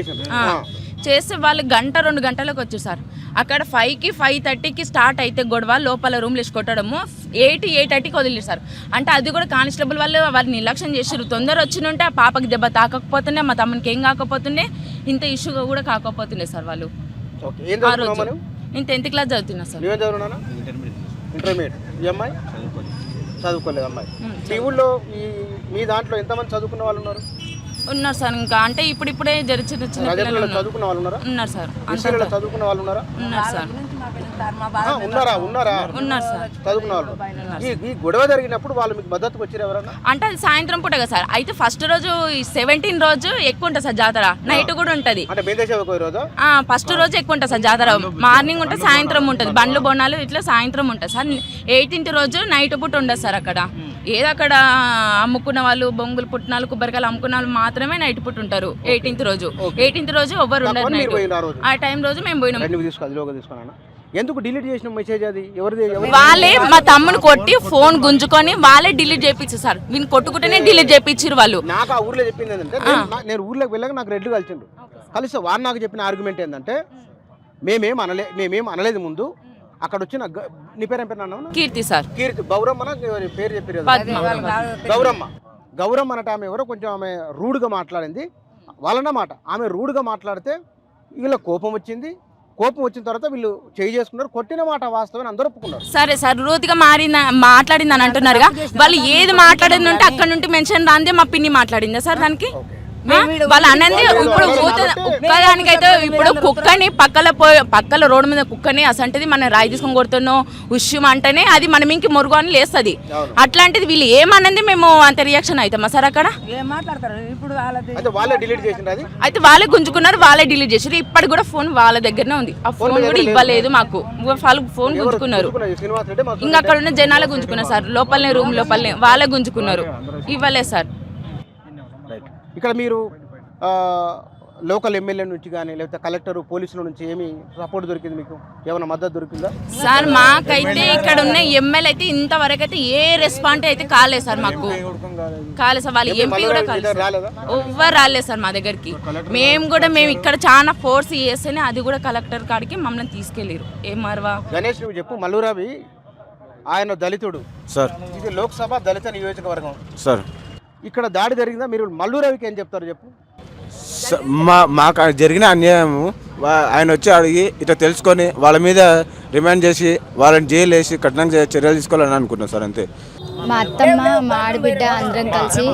చేస్తే వాళ్ళు 1-2 గంటలకు వచ్చారు సార్. అక్కడ 5కి 5:30కి స్టార్ట్ అయితే గొడవ లోపల రూమ్లో వేసి కొట్టడము 8:30కి వదిలేరు సార్. అంటే అది కూడా కానిస్టేబుల్ వాళ్ళు నిర్లక్ష్యం చేసారు. తొందర వచ్చినుంటే ఆ పాపకి దెబ్బ తాకకపోతుండే, మా తమ్మునికి ఏం కాకపోతుండే, ఇంత ఇష్యూగా కూడా కాకపోతుండే సార్ వాళ్ళు. ఆ రోజు నేను 10th క్లాస్ చదువుతున్నా సార్. ఇంటర్మీడియట్. ఈ అమ్మాయి చదువుకోలేదు అమ్మాయి. ఈ ఊళ్ళో మీ దాంట్లో ఎంతమంది చదువుకున్న వాళ్ళు ఉన్నారు? ఉన్నారు సార్. ఇంకా అంటే ఇప్పుడిప్పుడే చిన్న చిన్న పిల్లలు చదువుకున్న వాళ్ళు ఉన్నారా? ఉన్నారు సార్. చదువుకున్న వాళ్ళు ఉన్నారా? ఉన్నారు సార్. ఉన్నారా? ఉన్నారు సార్. చదువుకున్న వాళ్ళు. ఈ గొడవ జరిగినప్పుడు వాళ్ళు మీకు మద్దతుకు వచ్చారు ఎవరన్నా? అంటే అది సాయంత్రం పూట కదా సార్. అయితే ఫస్ట్ రోజు 17 రోజు ఎక్కువ ఉంటుంది సార్ జాతర. నైట్ కూడా ఉంటుంది. అంటే బేదేశవ రోజు ఫస్ట్ రోజు ఎక్కువ ఉంటుంది సార్ జాతర. మార్నింగ్ ఉంటుంది, సాయంత్రం ఉంటుంది. బండ్లు బోనాలు ఇట్లా సాయంత్రం ఉంటుంది సార్. 18th రోజు నైట్ పూట ఉండదు సార్. అక్కడ ఏదో అక్కడ అమ్ముకున్న వాళ్ళు బొంగులు పుట్టినాలు కొబ్బరికాయలు అమ్ముకున్న వాళ్ళు మాత్రమే నైట్ పూట ఉంటారు. 18th రోజు ఎవ్వరు ఉండరు నైట్. ఆ టైం రోజు మేము పోయినాం. ఎందుకు డిలీట్ చేసిన మెసేజ్ అది? వాళ్ళే మా తమ్ముని కొట్టి ఫోన్ గుంజుకొని వాళ్ళే డిలీట్ చేయించారు సార్. వీళ్ళు కొట్టుకుంటేనే డిలీట్ చేయించారు వాళ్ళు. నాకు ఆ ఊర్లో చెప్పింది ఏంటంటే, నేను ఊర్లోకి వెళ్ళాక నాకు రెడ్లు కలిసిండు. కలిసి వాడు నాకు చెప్పిన ఆర్గ్యుమెంట్ ఏంటంటే, మేమేం అనలేదు ముందు. అక్కడ వచ్చిన నీ పేరు ఏం పేరు అన్నావు? కీర్తి సార్. కీర్తి గౌరమ్మ పేరు చెప్పారు. గౌరమ్మ అన్నట్టు ఆమె ఎవరో కొంచెం ఆమె రూడ్గా మాట్లాడింది వాళ్ళన్నమాట. ఆమె రూడ్గా మాట్లాడితే వీళ్ళ కోపం వచ్చింది. కోపం వచ్చిన తర్వాత వీళ్ళు చేయి చేసుకున్నారు. కొట్టిన మాట వాస్తవం అందరూ ఒప్పుకున్నారు. సరే సార్, రూతిగా మాట్లాడింది అని అంటున్నారుగా. వాళ్ళు ఏది మాట్లాడింది ఉంటే అక్కడ నుండి మెన్షన్ రాందే మా పిన్ని మాట్లాడిందా సార్ దానికి? వాళ్ళు అన్నది ఇప్పుడు ఒక్కదానికైతే ఇప్పుడు కుక్కని పక్కల రోడ్డు మీద కుక్కని అసంటది మన రాయి తీసుకొని కొడుతున్నాం ఉష్యం అంటేనే అది మన ఇంకి మొరుగు అని లేస్తుంది. అట్లాంటిది వీళ్ళు ఏమన్నది మేము అంత రియాక్షన్ అవుతామా సార్? అక్కడ అయితే వాళ్ళే గుంజుకున్నారు, వాళ్ళే డిలీట్ చేసారు. ఇప్పటికి కూడా ఫోన్ వాళ్ళ దగ్గరనే ఉంది. ఆ ఫోన్ కూడా ఇవ్వలేదు మాకు. వాళ్ళు ఫోన్ గుంజుకున్నారు. ఇంకా అక్కడ ఉన్న జనాలే గుంజుకున్నారు సార్. లోపలనే రూమ్ లోపలనే వాళ్ళే గుంజుకున్నారు. ఇవ్వలేదు సార్. ఇక్కడ మీరు లోకల్ ఎమ్మెల్యే నుంచి కానీ లేకపోతే కలెక్టర్ పోలీసుల నుంచి ఏమి సపోర్ట్ దొరికింది? మీకు ఏమైనా మద్దతు దొరికిందా సార్? మాకైతే ఇక్కడ ఉన్న ఎమ్మెల్యే అయితే ఇంతవరకు అయితే ఏ రెస్పాండ్ అయితే కాలేదు సార్. మాకు కాలేదు సార్. వాళ్ళు ఎంపీ కూడా కాలేదు, ఎవ్వరు రాలేదు సార్ మా దగ్గరికి. మేము ఇక్కడ చాలా ఫోర్స్ చేస్తేనే అది కూడా కలెక్టర్ కాడికి మమ్మల్ని తీసుకెళ్ళారు. ఏం మరవా గణేష్ నువ్వు చెప్పు. మల్లురావి ఆయన దళితుడు సార్. ఇది లోక్సభ దళిత నియోజకవర్గం సార్. ఇక్కడ దాడి జరిగిందా? మీరు మల్లురావికి ఏం చెప్తారు చెప్పు. మాకు జరిగిన అన్యాయం ఆయన వచ్చి అడిగి ఇట్లా తెలుసుకొని వాళ్ళ మీద రిమాండ్ చేసి వాళ్ళని జైలు వేసి కఠినంగా చర్యలు తీసుకోవాలని అనుకున్నాం సార్. అంతే. మా అత్తమ్మ మా ఆడబిడ్డ అందరం కలిసి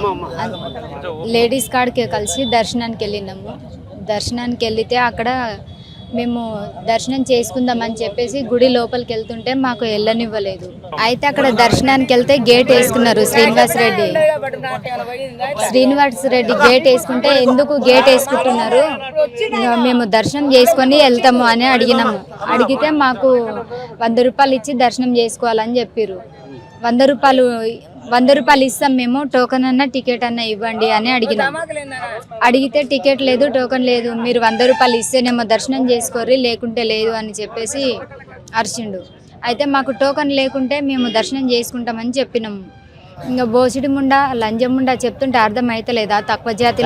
లేడీస్ కాడికి కలిసి దర్శనానికి వెళ్ళినాము. దర్శనానికి వెళ్తే అక్కడ మేము దర్శనం చేసుకుందామని చెప్పేసి గుడి లోపలికి వెళ్తుంటే మాకు వెళ్ళనివ్వలేదు. అయితే అక్కడ దర్శనానికి వెళ్తే గేట్ వేసుకున్నారు. శ్రీనివాస్ రెడ్డి గేట్ వేసుకుంటే ఎందుకు గేట్ వేసుకుంటున్నారు, మేము దర్శనం చేసుకొని వెళ్తాము అని అడిగినాము. అడిగితే మాకు 100 రూపాయలు ఇచ్చి దర్శనం చేసుకోవాలని చెప్పారు. 100 రూపాయలు ఇస్తాం మేము, టోకెన్ అన్న టికెట్ అన్న ఇవ్వండి అని అడిగినాం. అడిగితే టికెట్ లేదు, టోకెన్ లేదు, మీరు 100 రూపాయలు ఇస్తేనేమో దర్శనం చేసుకోర్రి, లేకుంటే లేదు అని చెప్పేసి అరిచిండు. అయితే మాకు టోకెన్ లేకుంటే మేము దర్శనం చేసుకుంటామని చెప్పినాము. ఇంకా బోసిడి ముండా లంజం ముండా చెప్తుంటే అర్థం అవుతలేదా? తక్కువ జాతి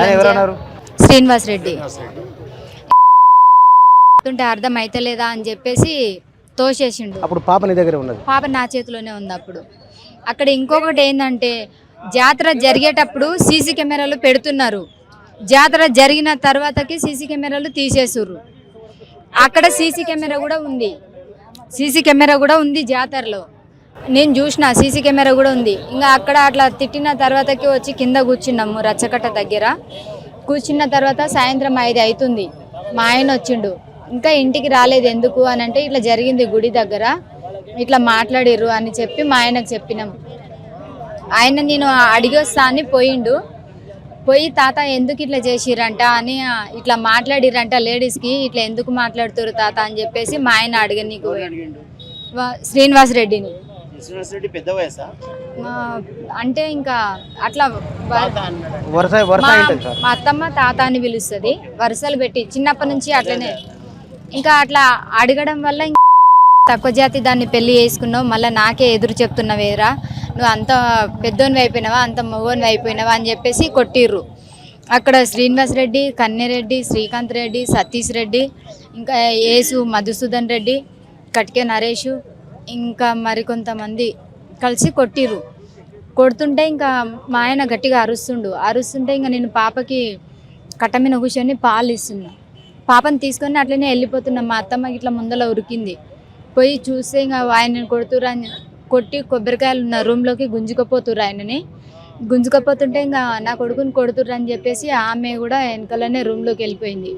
శ్రీనివాస్ రెడ్డి చెప్తుంటే అర్థం అవుతలేదా అని చెప్పేసి తోసేసిండు. అప్పుడు పాప నీ దగ్గర ఉన్నది? పాప నా చేతిలోనే ఉంది. అప్పుడు అక్కడ ఇంకొకటి ఏంటంటే జాతర జరిగేటప్పుడు సీసీ కెమెరాలు పెడుతున్నారు. జాతర జరిగిన తర్వాతకి సీసీ కెమెరాలు తీసేస్తుర్రు. అక్కడ సీసీ కెమెరా కూడా ఉంది జాతరలో. నేను చూసిన సీసీ కెమెరా కూడా ఉంది. ఇంకా అక్కడ అట్లా తిట్టిన తర్వాతకి వచ్చి కింద కూర్చున్నాము రచ్చకట్ట దగ్గర. కూర్చున్న తర్వాత సాయంత్రం 5 అవుతుంది. మా ఆయన వచ్చిండు. ఇంకా ఇంటికి రాలేదు ఎందుకు అని అంటే ఇట్లా జరిగింది గుడి దగ్గర, ఇట్లా మాట్లాడిర్రు అని చెప్పి మా ఆయనకు చెప్పినాం. ఆయన నేను అడిగొస్తా అని పోయి తాత ఎందుకు ఇట్లా చేసిరంట అని ఇట్లా మాట్లాడిరంట లేడీస్కి, ఇట్లా ఎందుకు మాట్లాడుతారు తాత అని చెప్పేసి మా ఆయన అడిగా. నీకు శ్రీనివాస్ రెడ్డిని అంటే ఇంకా అట్లా మా అత్తమ్మ తాత అని పిలుస్తుంది. వరుసలు పెట్టి చిన్నప్పటి నుంచి అట్లనే. ఇంకా అట్లా అడగడం వల్ల తక్కువ జాతి దాన్ని పెళ్లి చేసుకున్నావు, మళ్ళీ నాకే ఎదురు చెప్తున్నావేరా, నువ్వు అంత పెద్దోని అయిపోయినావా, అంత మగోని అయిపోయినావా అని చెప్పేసి కొట్టిర్రు. అక్కడ శ్రీనివాస్ రెడ్డి, కన్నెరెడ్డి, శ్రీకాంత్ రెడ్డి, సతీష్ రెడ్డి, ఇంకా యేసు, మధుసూదన్ రెడ్డి, కట్కే నరేష్, ఇంకా మరికొంతమంది కలిసి కొట్టిర్రు. కొడుతుంటే ఇంకా మా ఆయన గట్టిగా అరుస్తుంటే ఇంకా నేను పాపకి కట్ట మీద కూర్చొని పాలు ఇస్తున్నా. పాపని తీసుకొని అట్లనే వెళ్ళిపోతున్నా. మా అత్తమ్మకి ఇట్లా ముందర ఉరికింది. పోయి చూస్తే ఇంకా ఆయనని కొట్టి కొబ్బరికాయలు ఉన్న రూమ్లోకి గుంజుకపోతుర్రు. ఆయనని గుంజుకపోతుంటే ఇంకా నా కొడుకుని కొడుతుర్రు అని చెప్పేసి ఆమె కూడా వెనకాలనే రూమ్లోకి వెళ్ళిపోయింది.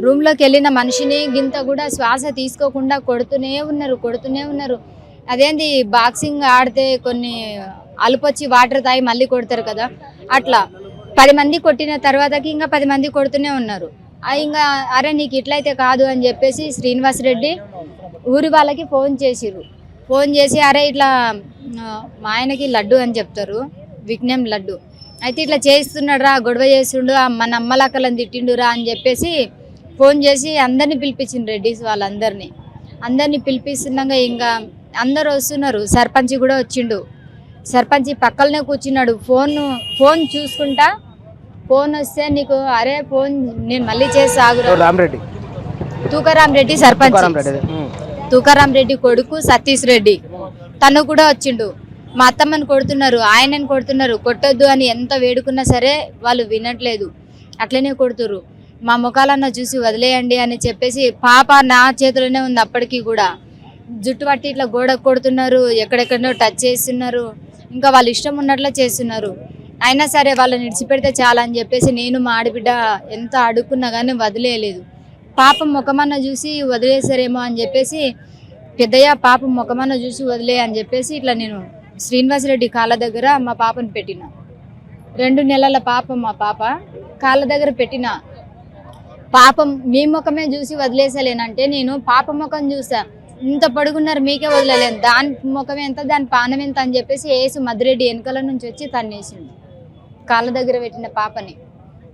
రూమ్లోకి వెళ్ళిన మనిషిని గింత కూడా శ్వాస తీసుకోకుండా కొడుతూనే ఉన్నారు. అదేంటి బాక్సింగ్ ఆడితే కొన్ని అలుపొచ్చి వాటర్ తాగి మళ్ళీ కొడతారు కదా, అట్లా 10 మంది కొట్టిన తర్వాతకి ఇంకా 10 మంది కొడుతూనే ఉన్నారు. ఇంకా అరే నీకు ఇట్లయితే కాదు అని చెప్పేసి శ్రీనివాస్ రెడ్డి ఊరి వాళ్ళకి ఫోన్ చేసి అరే ఇట్లా మా ఆయనకి లడ్డు అని చెప్తారు, విజ్ఞం లడ్డు, అయితే ఇట్లా చేస్తున్నాడు రా, గొడవ చేస్తుండు, మన అమ్మలక్కలను తిట్టిండురా అని చెప్పేసి ఫోన్ చేసి అందరినీ పిలిపించిండు. రెడ్డిస్ అందరినీ పిలిపిస్తున్నాక ఇంకా అందరు వస్తున్నారు. సర్పంచ్ కూడా వచ్చిండు. సర్పంచ్ పక్కలనే కూర్చున్నాడు. ఫోన్ చూసుకుంటా ఫోన్ వస్తే నీకు అరే ఫోన్ నేను మళ్ళీ చేసి సాగురా. రామరెడ్డి తూకారాం రెడ్డి సర్పంచ్, తూకారాం రెడ్డి కొడుకు సతీష్ రెడ్డి తను కూడా వచ్చిండు. మా అత్తమ్మని కొడుతున్నారు, ఆయనని కొడుతున్నారు, కొట్టొద్దు అని ఎంత వేడుకున్నా సరే వాళ్ళు వినట్లేదు, అట్లనే కొడుతురు. మా ముఖాలన్న చూసి వదిలేయండి అని చెప్పేసి పాప నా చేతిలోనే ఉంది. అప్పటికి కూడా జుట్టు పట్టి ఇట్లా గోడ కొడుతున్నారు, ఎక్కడెక్కడో టచ్ చేస్తున్నారు, ఇంకా వాళ్ళ ఇష్టం ఉన్నట్లే చేస్తున్నారు. అయినా సరే వాళ్ళని విడిచిపెడితే చాలా అని చెప్పేసి నేను మా ఆడబిడ్డ ఎంత అడుక్కున్నా కానీ వదిలేయలేదు. పాపం ముఖమన్న చూసి వదిలేసారేమో అని చెప్పేసి పెద్దయ్య పాపం ముఖమన్న చూసి వదిలే అని చెప్పేసి ఇట్లా నేను శ్రీనివాసరెడ్డి కాళ్ళ దగ్గర మా పాపను పెట్టిన. 2 నెలల పాప మా పాప కాళ్ళ దగ్గర పెట్టిన. పాపం మీ ముఖమే చూసి వదిలేసలేనంటే నేను పాప ముఖం చూసా, ఇంత పడుకున్నారు మీకే వదిలేలేను, దాని ముఖం ఎంత దాని పానం ఎంత అని చెప్పేసి ఏసు మద్దిరెడ్డి వెనకాల నుంచి వచ్చి తన్నేసిండు. కాళ్ళ దగ్గర పెట్టిన పాపని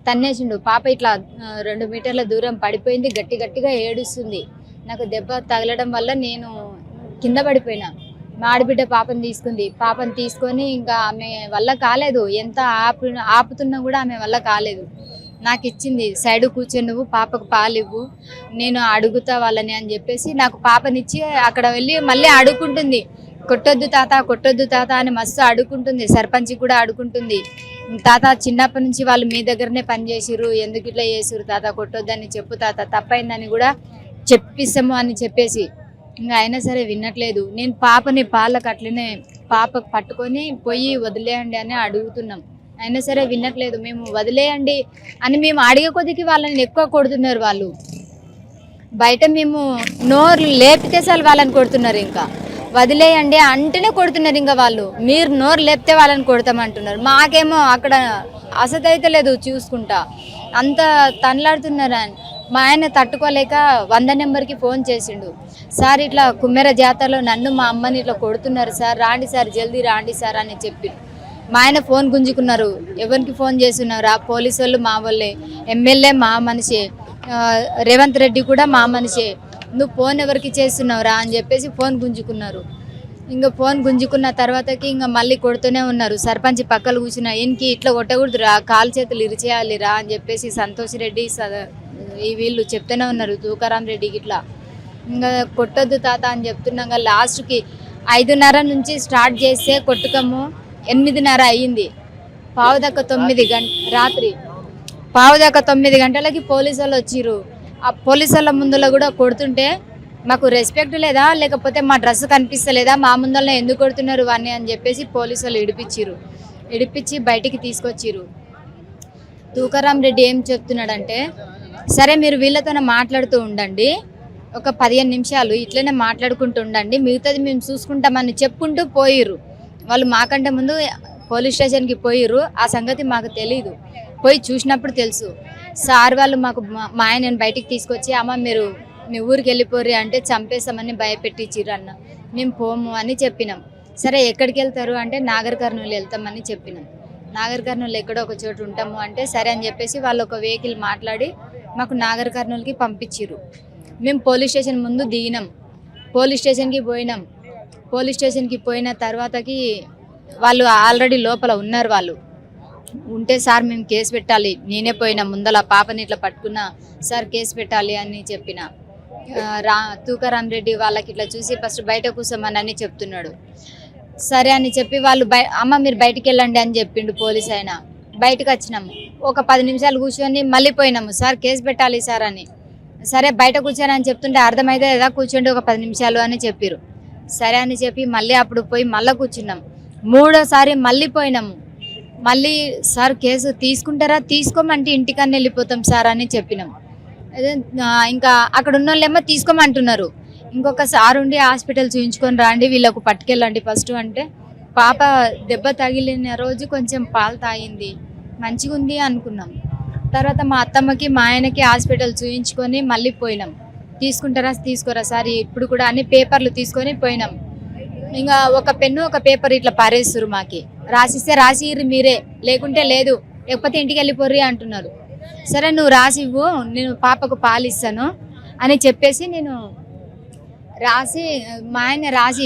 తన్నేసిండు. పాప ఇట్లా 2 మీటర్ల దూరం పడిపోయింది, గట్టిగా ఏడుస్తుంది. నాకు దెబ్బ తగలడం వల్ల నేను కింద పడిపోయినా. మా ఆడబిడ్డ పాపని తీసుకొని ఇంకా ఆమె వల్ల కాలేదు, ఎంత ఆపుతున్నా కూడా ఆమె వల్ల కాలేదు. నాకు ఇచ్చింది, సైడ్ కూర్చొని నువ్వు పాపకు పాలు ఇవ్వు, నేను అడుగుతా వాళ్ళని అని చెప్పేసి నాకు పాపనిచ్చి అక్కడ వెళ్ళి మళ్ళీ అడుగుకుంటుంది. కొట్టొద్దు తాత అని మస్తు అడుగుకుంటుంది. సర్పంచ్ కూడా అడుగుకుంటుంది, తాత చిన్నప్పటి నుంచి వాళ్ళు మీ దగ్గరనే పనిచేసిర్రు, ఎందుకు ఇట్లా చేసిర్రు తాత, కొట్టొద్దని చెప్పు తాత, తప్పైందని కూడా చెప్పిస్తాము అని చెప్పేసి ఇంకా అయినా సరే వినట్లేదు. నేను పాపని పాలకు అట్లనే పాపకు పట్టుకొని పోయి వదిలేయండి అని అడుగుతున్నాం, అయినా సరే వినట్లేదు. మేము వదిలేయండి అని మేము అడిగే కొద్దికి వాళ్ళని ఎక్కువ కొడుతున్నారు. వాళ్ళు బయట మేము నోరు లేపితే చాలు వాళ్ళని కొడుతున్నారు, ఇంకా వదిలేయండి అంటేనే కొడుతున్నారు. ఇంకా వాళ్ళు మీరు నోరు లేపితే వాళ్ళని కొడతామంటున్నారు. మాకేమో అక్కడ అసలు అయితే లేదు, చూసుకుంటా అంత తనలాడుతున్నారు. అని మా ఆయన తట్టుకోలేక 100 నెంబర్కి ఫోన్ చేసిండు. సార్ ఇట్లా కుమ్మెర జాతరలో నన్ను మా అమ్మని ఇట్లా కొడుతున్నారు సార్, రాండి సార్, జల్దీ రాండి సార్ అని చెప్పి మా ఆయన ఫోన్ గుంజుకున్నారు. ఎవరికి ఫోన్ చేస్తున్నారు? ఆ పోలీసు వాళ్ళు మా వాళ్ళే, ఎమ్మెల్యే మా మనిషే, రేవంత్ రెడ్డి కూడా మా మనిషే, నువ్వు ఫోన్ ఎవరికి చేస్తున్నావురా అని చెప్పేసి ఫోన్ గుంజుకున్నారు. ఇంకా ఫోన్ గుంజుకున్న తర్వాతకి ఇంకా మళ్ళీ కొడుతూనే ఉన్నారు. సర్పంచ్ పక్కలు కూర్చున్నా, ఈయనకి ఇట్లా కొట్టకూడదు రా, కాలు చేతులు ఇరిచేయాలి రా అని చెప్పేసి సంతోష్ రెడ్డి వీళ్ళు చెప్తూనే ఉన్నారు. తూకారాం రెడ్డికి ఇట్లా ఇంకా కొట్టొద్దు తాత అని చెప్తున్నాక లాస్ట్కి 5:30 నుంచి స్టార్ట్ చేస్తే కొట్టుకము 8:30 అయ్యింది. రాత్రి 9:15 గంటలకి పోలీసు వాళ్ళు వచ్చిర్రు. ఆ పోలీసు వాళ్ళ ముందులో కూడా కొడుతుంటే మాకు రెస్పెక్ట్ లేదా, లేకపోతే మా డ్రెస్ కనిపిస్తలేదా, మా ముందర ఎందుకు కొడుతున్నారు వాడిని అని చెప్పేసి పోలీసు వాళ్ళు ఇడిపించి బయటికి తీసుకొచ్చిర్రు. తూకారాం రెడ్డి ఏం చెప్తున్నాడంటే, సరే మీరు వీళ్ళతో మాట్లాడుతూ ఉండండి, ఒక 15 నిమిషాలు ఇట్లనే మాట్లాడుకుంటూ ఉండండి, మిగతాది మేము చూసుకుంటామని చెప్పుకుంటూ పోయిర్రు. వాళ్ళు మాకంటే ముందు పోలీస్ స్టేషన్కి పోయిర్రు. ఆ సంగతి మాకు తెలీదు, పోయి చూసినప్పుడు తెలుసు. సార్ వాళ్ళు మాకు మా ఆయనని బయటికి తీసుకొచ్చి, అమ్మ మీరు మీ ఊరికి వెళ్ళిపోర్రి అంటే చంపేస్తామని భయపెట్టించిర్రు అన్న. మేము పోము అని చెప్పినాం. సరే ఎక్కడికి వెళ్తారు అంటే నాగర్ కర్నూలు వెళ్తామని చెప్పినాం. నాగర్ కర్నూలు ఎక్కడో ఒక చోటు ఉంటాము అంటే సరే అని చెప్పేసి వాళ్ళు ఒక వెహికల్ మాట్లాడి మాకు నాగర్ కర్నూలుకి పంపించిర్రు. మేము పోలీస్ స్టేషన్ ముందు దిగినాం, పోలీస్ స్టేషన్కి పోయినాం. పోలీస్ స్టేషన్కి పోయిన తర్వాతకి వాళ్ళు ఆల్రెడీ లోపల ఉన్నారు. వాళ్ళు ఉంటే సార్ మేము కేసు పెట్టాలి, నేనే పోయినా ముందల పాపని ఇట్లా పట్టుకున్నా, సార్ కేసు పెట్టాలి అని చెప్పిన. తూకారాం రెడ్డి వాళ్ళకి ఇట్లా చూసి ఫస్ట్ బయట కూర్చోమని చెప్తున్నాడు. సరే అని చెప్పి వాళ్ళు అమ్మ మీరు బయటికి వెళ్ళండి అని చెప్పిండు పోలీస్ ఆయన. బయటకు వచ్చినాము, ఒక 10 నిమిషాలు కూర్చొని మళ్ళీ పోయినాము, సార్ కేసు పెట్టాలి సార్ అని. సరే బయట కూర్చోనని చెప్తుంటే అర్థమైతే కదా కూర్చోండి ఒక 10 నిమిషాలు అని చెప్పారు. సరే అని చెప్పి మళ్ళీ అప్పుడు పోయి మళ్ళీ కూర్చున్నాం. మూడోసారి మళ్ళీ పోయినాము. మళ్ళీ సార్ కేసు తీసుకుంటారా, తీసుకోమంటే ఇంటికన్నా వెళ్ళిపోతాం సార్ అని చెప్పినాం. అదే ఇంకా అక్కడ ఉన్న వాళ్ళేమో తీసుకోమంటున్నారు. ఇంకొక సార్ ఉండి హాస్పిటల్ చూయించుకొని రండి, వీళ్ళకు పట్టుకెళ్ళండి ఫస్ట్ అంటే, పాప దెబ్బ తగిలిన రోజు కొంచెం పాలు తాగింది, మంచిగా ఉంది అనుకున్నాం. తర్వాత మా అత్తమ్మకి మా ఆయనకి హాస్పిటల్ చూయించుకొని మళ్ళీ పోయినాం. తీసుకుంటారా తీసుకోరా సార్ ఇప్పుడు కూడా అని పేపర్లు తీసుకొని పోయినాం. ఇంకా ఒక పెన్ను ఒక పేపర్ ఇట్లా పారేస్తారు, మాకి రాసిస్తే రాసిర్రు మీరే, లేకుంటే లేదు, లేకపోతే ఇంటికి వెళ్ళిపోర్రి అంటున్నారు. సరే నువ్వు రాసివ్వు, నేను పాపకు పాలు ఇస్తాను అని చెప్పేసి నేను రాసి మా ఆయన రాసి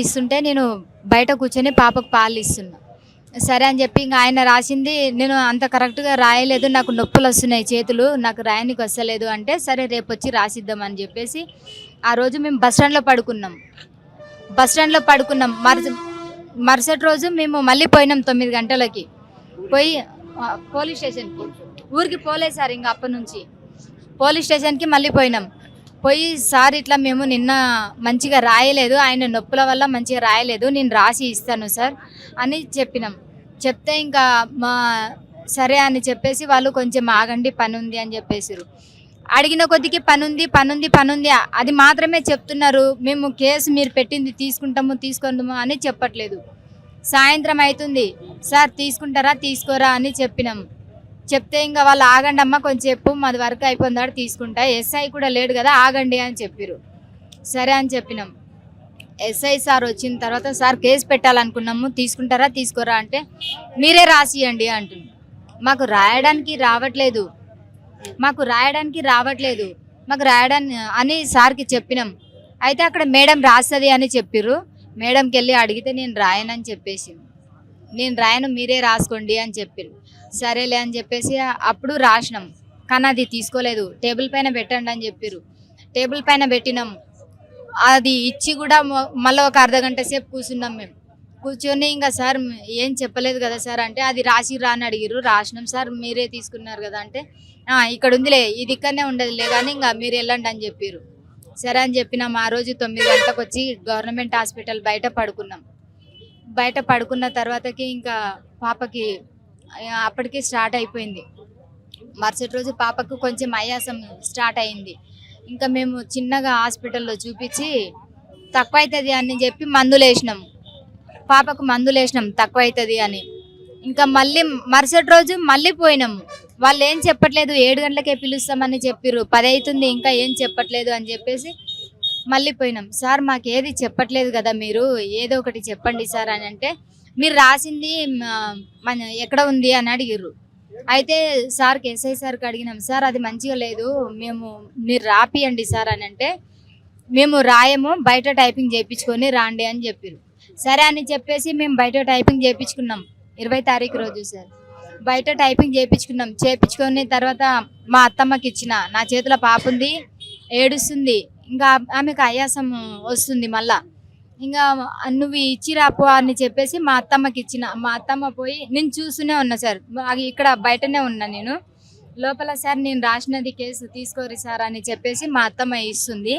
ఇస్తుంటే నేను బయట కూర్చొని పాపకు పాలు ఇస్తున్నా. సరే అని చెప్పి ఇంకా ఆయన రాసింది నేను అంత కరెక్ట్గా రాయలేదు, నాకు నొప్పులు వస్తున్నాయి చేతులు, నాకు రాయనికి వస్తలేదు అంటే, సరే రేపు వచ్చి రాసిద్దామని చెప్పేసి ఆ రోజు మేము బస్ స్టాండ్లో పడుకున్నాం. మరుసటి రోజు మేము మళ్ళీ పోయినాం 9 గంటలకి. పోయి పోలీస్ స్టేషన్కి, ఊరికి పోలేదు సార్ ఇంకా అప్పటి నుంచి. పోలీస్ స్టేషన్కి మళ్ళీ పోయినాం. పోయి సార్ ఇట్లా మేము నిన్న మంచిగా రాయలేదు, ఆయన నొప్పుల వల్ల మంచిగా రాయలేదు, నేను రాసి ఇస్తాను సార్ అని చెప్పినాం. చెప్తే ఇంకా సరే అని చెప్పేసి వాళ్ళు కొంచెం ఆగండి పని ఉంది అని చెప్పేసారు. అడిగిన కొద్దికి పని ఉంది అది మాత్రమే చెప్తున్నారు. మేము కేసు మీరు పెట్టింది తీసుకుంటాము అని చెప్పట్లేదు. సాయంత్రం అవుతుంది, సార్ తీసుకుంటారా తీసుకోరా అని చెప్పినాం. చెప్తే ఇంకా వాళ్ళు ఆగండి అమ్మ కొంచెంసేపు, మాది వర్క్ అయిపోయిందాడు తీసుకుంటా, ఎస్ఐ కూడా లేడు కదా ఆగండి అని చెప్పారు. సరే అని చెప్పినాం. ఎస్ఐ సార్ వచ్చిన తర్వాత, సార్ కేసు పెట్టాలనుకున్నాము తీసుకుంటారా తీసుకోరా అంటే, మీరే రాసియండి అంటుంది. మాకు రాయడానికి రావట్లేదు మాకు రాయడానికి అని సార్కి చెప్పినాం. అయితే అక్కడ మేడం రాస్తుంది అని చెప్పారు. మేడంకి వెళ్ళి అడిగితే నేను రాయనని చెప్పేసి, నేను రాయను మీరే రాసుకోండి అని చెప్పారు. సరేలే అని చెప్పేసి అప్పుడు రాసినాం. కానీ అది తీసుకోలేదు. టేబుల్ పైన పెట్టండి అని చెప్పారు. టేబుల్ పైన పెట్టినాం. అది ఇచ్చి కూడా మళ్ళీ ఒక అర్ధగంట సేపు కూర్చున్నాం. మేము కూర్చొని ఇంకా సార్ ఏం చెప్పలేదు కదా సార్ అంటే, అది రాసిర్రా అని అడిగిర్రు. రాసినాం సార్ మీరే తీసుకున్నారు కదా అంటే, ఇక్కడ ఉందిలే ఇది ఇక్కడనే ఉండదులే కానీ ఇంకా మీరు వెళ్ళండి అని చెప్పారు. సరే అని చెప్పినాం. ఆ రోజు 9 గంటలకు వచ్చి గవర్నమెంట్ హాస్పిటల్ బయట పడుకున్నాం. బయట పడుకున్న తర్వాతకి ఇంకా పాపకి అప్పటికి స్టార్ట్ అయిపోయింది. మరుసటి రోజు పాపకు కొంచెం ఆయాసం స్టార్ట్ అయింది. ఇంకా మేము చిన్నగా హాస్పిటల్లో చూపించి తక్కువ అవుతుంది అని చెప్పి పాపకు మందులు వేసినాం తక్కువ అవుతుంది అని. ఇంకా మళ్ళీ మరుసటి రోజు మళ్ళీ పోయినాము. వాళ్ళు ఏం చెప్పట్లేదు, 7 గంటలకే పిలుస్తామని చెప్పారు, 10 అవుతుంది ఇంకా ఏం చెప్పట్లేదు అని చెప్పేసి మళ్ళీ పోయినాం. సార్ మాకు ఏది చెప్పట్లేదు కదా, మీరు ఏదో ఒకటి చెప్పండి సార్ అని అంటే, మీరు రాసింది మన ఎక్కడ ఉంది అని అడిగిర్రు. అయితే సార్కి ఎస్ఐ సార్కి అడిగినాం, సార్ అది మంచిగా లేదు, మీరు రాపియండి సార్ అని అంటే, మేము రాయము బయట టైపింగ్ చేయించుకొని రాండి అని చెప్పారు. సరే అని చెప్పేసి మేము బయట టైపింగ్ చేయించుకున్నాం 20 తారీఖు రోజు సార్. బయట టైపింగ్ చేయించుకొని తర్వాత మా అత్తమ్మకి ఇచ్చిన, నా చేతిలో పాప ఉంది ఏడుస్తుంది, ఇంకా ఆమెకు ఆయాసం వస్తుంది, మళ్ళా ఇంకా నువ్వు ఇచ్చిరాపో అని చెప్పేసి మా అత్తమ్మకి ఇచ్చిన. మా అత్తమ్మ పోయి, నేను చూస్తూనే ఉన్నా సార్, ఇక్కడ బయటనే ఉన్నా నేను లోపల, సార్ నేను రాసినది కేసు తీసుకోరు సార్ అని చెప్పేసి మా అత్తమ్మ ఇస్తుంది.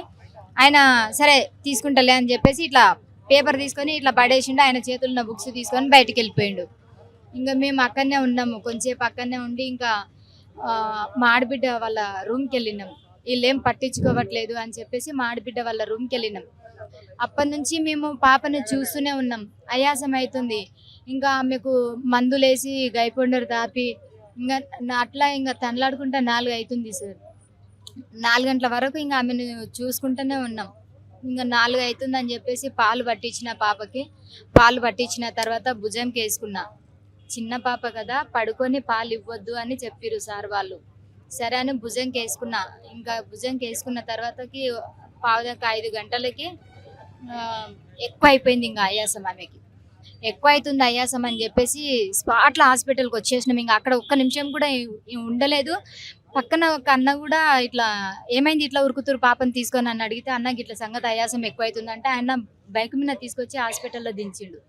ఆయన సరే తీసుకుంటలే అని చెప్పేసి ఇట్లా పేపర్ తీసుకొని ఇట్లా పడేసిండు. ఆయన చేతుల్లో ఉన్న బుక్స్ తీసుకొని బయటికి వెళ్ళిపోయిండు. ఇంకా మేము అక్కడనే ఉన్నాము. కొంచెంసేపు అక్కడనే ఉండి ఇంకా మా ఆడబిడ్డ వాళ్ళ రూమ్కి వెళ్ళినాం. వీళ్ళేం పట్టించుకోవట్లేదు అని చెప్పేసి మా ఆడబిడ్డ వాళ్ళ రూమ్కి వెళ్ళినాం. అప్పటి నుంచి మేము పాపను చూస్తూనే ఉన్నాం. ఆయాసం అవుతుంది, ఇంకా ఆమెకు మందులేసి గైపొండరు తాపి ఇంకా అట్లా ఇంకా తనలాడుకుంటా 4 అవుతుంది సార్. 4 గంటల వరకు ఇంకా ఆమెను చూసుకుంటూనే ఉన్నాం. ఇంకా 4 అవుతుంది అని చెప్పేసి పాలు పట్టించిన పాపకి. పాలు పట్టించిన తర్వాత భుజంకి వేసుకున్నా. చిన్న పాప కదా, పడుకొని పాలు ఇవ్వద్దు అని చెప్పారు సార్ వాళ్ళు. సరే అని భుజంకి వేసుకున్నా. ఇంకా భుజంకి వేసుకున్న తర్వాతకి 4:05 గంటలకి ఎక్కువ అయిపోయింది. ఇంకా ఆయాసం ఆమెకి ఎక్కువ అవుతుంది ఆయాసం అని చెప్పేసి స్పాట్లో హాస్పిటల్కి వచ్చేసినాం. ఇంకా అక్కడ ఒక్క నిమిషం కూడా ఉండలేదు. పక్కన ఒక అన్న కూడా ఇట్లా ఏమైంది ఇట్లా ఉరుకుతురు పాపని తీసుకొని అని అడిగితే, అన్నకి ఇట్లా సంగతి ఆయాసం ఎక్కువ అవుతుందంటే ఆయన బైక్ మీద తీసుకొచ్చి హాస్పిటల్లో దించిండు.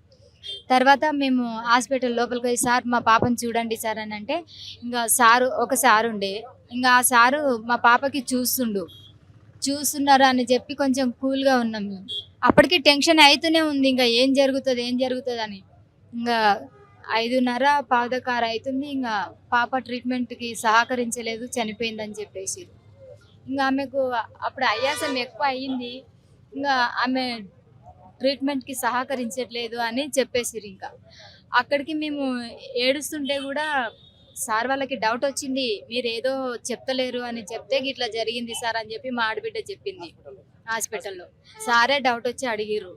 తర్వాత మేము హాస్పిటల్ లోపలికి పోయి సార్ మా పాపని చూడండి సార్ అని అంటే ఇంకా ఒక సారు ఉండే ఇంకా ఆ సారు మా పాపకి చూస్తున్నారు అని చెప్పి కొంచెం కూల్గా ఉన్నాం మేము. అప్పటికి టెన్షన్ అవుతూనే ఉంది ఇంకా ఏం జరుగుతుంది అని. ఇంకా 5:30 అవుతుంది. ఇంకా పాప ట్రీట్మెంట్కి సహకరించలేదు, చనిపోయిందని చెప్పేసి. ఇంకా ఆమెకు అప్పుడు ఆయాసం ఎక్కువ అయ్యింది, ఇంకా ఆమె ట్రీట్మెంట్కి సహకరించట్లేదు అని చెప్పేసిరు. ఇంకా అక్కడికి మేము ఏడుస్తుంటే కూడా సార్ వాళ్ళకి డౌట్ వచ్చింది, మీరు ఏదో చెప్తలేరు అని చెప్తే ఇట్లా జరిగింది సార్ అని చెప్పి మా ఆడబిడ్డ చెప్పింది హాస్పిటల్లో. సారే డౌట్ వచ్చి అడిగిర్రు,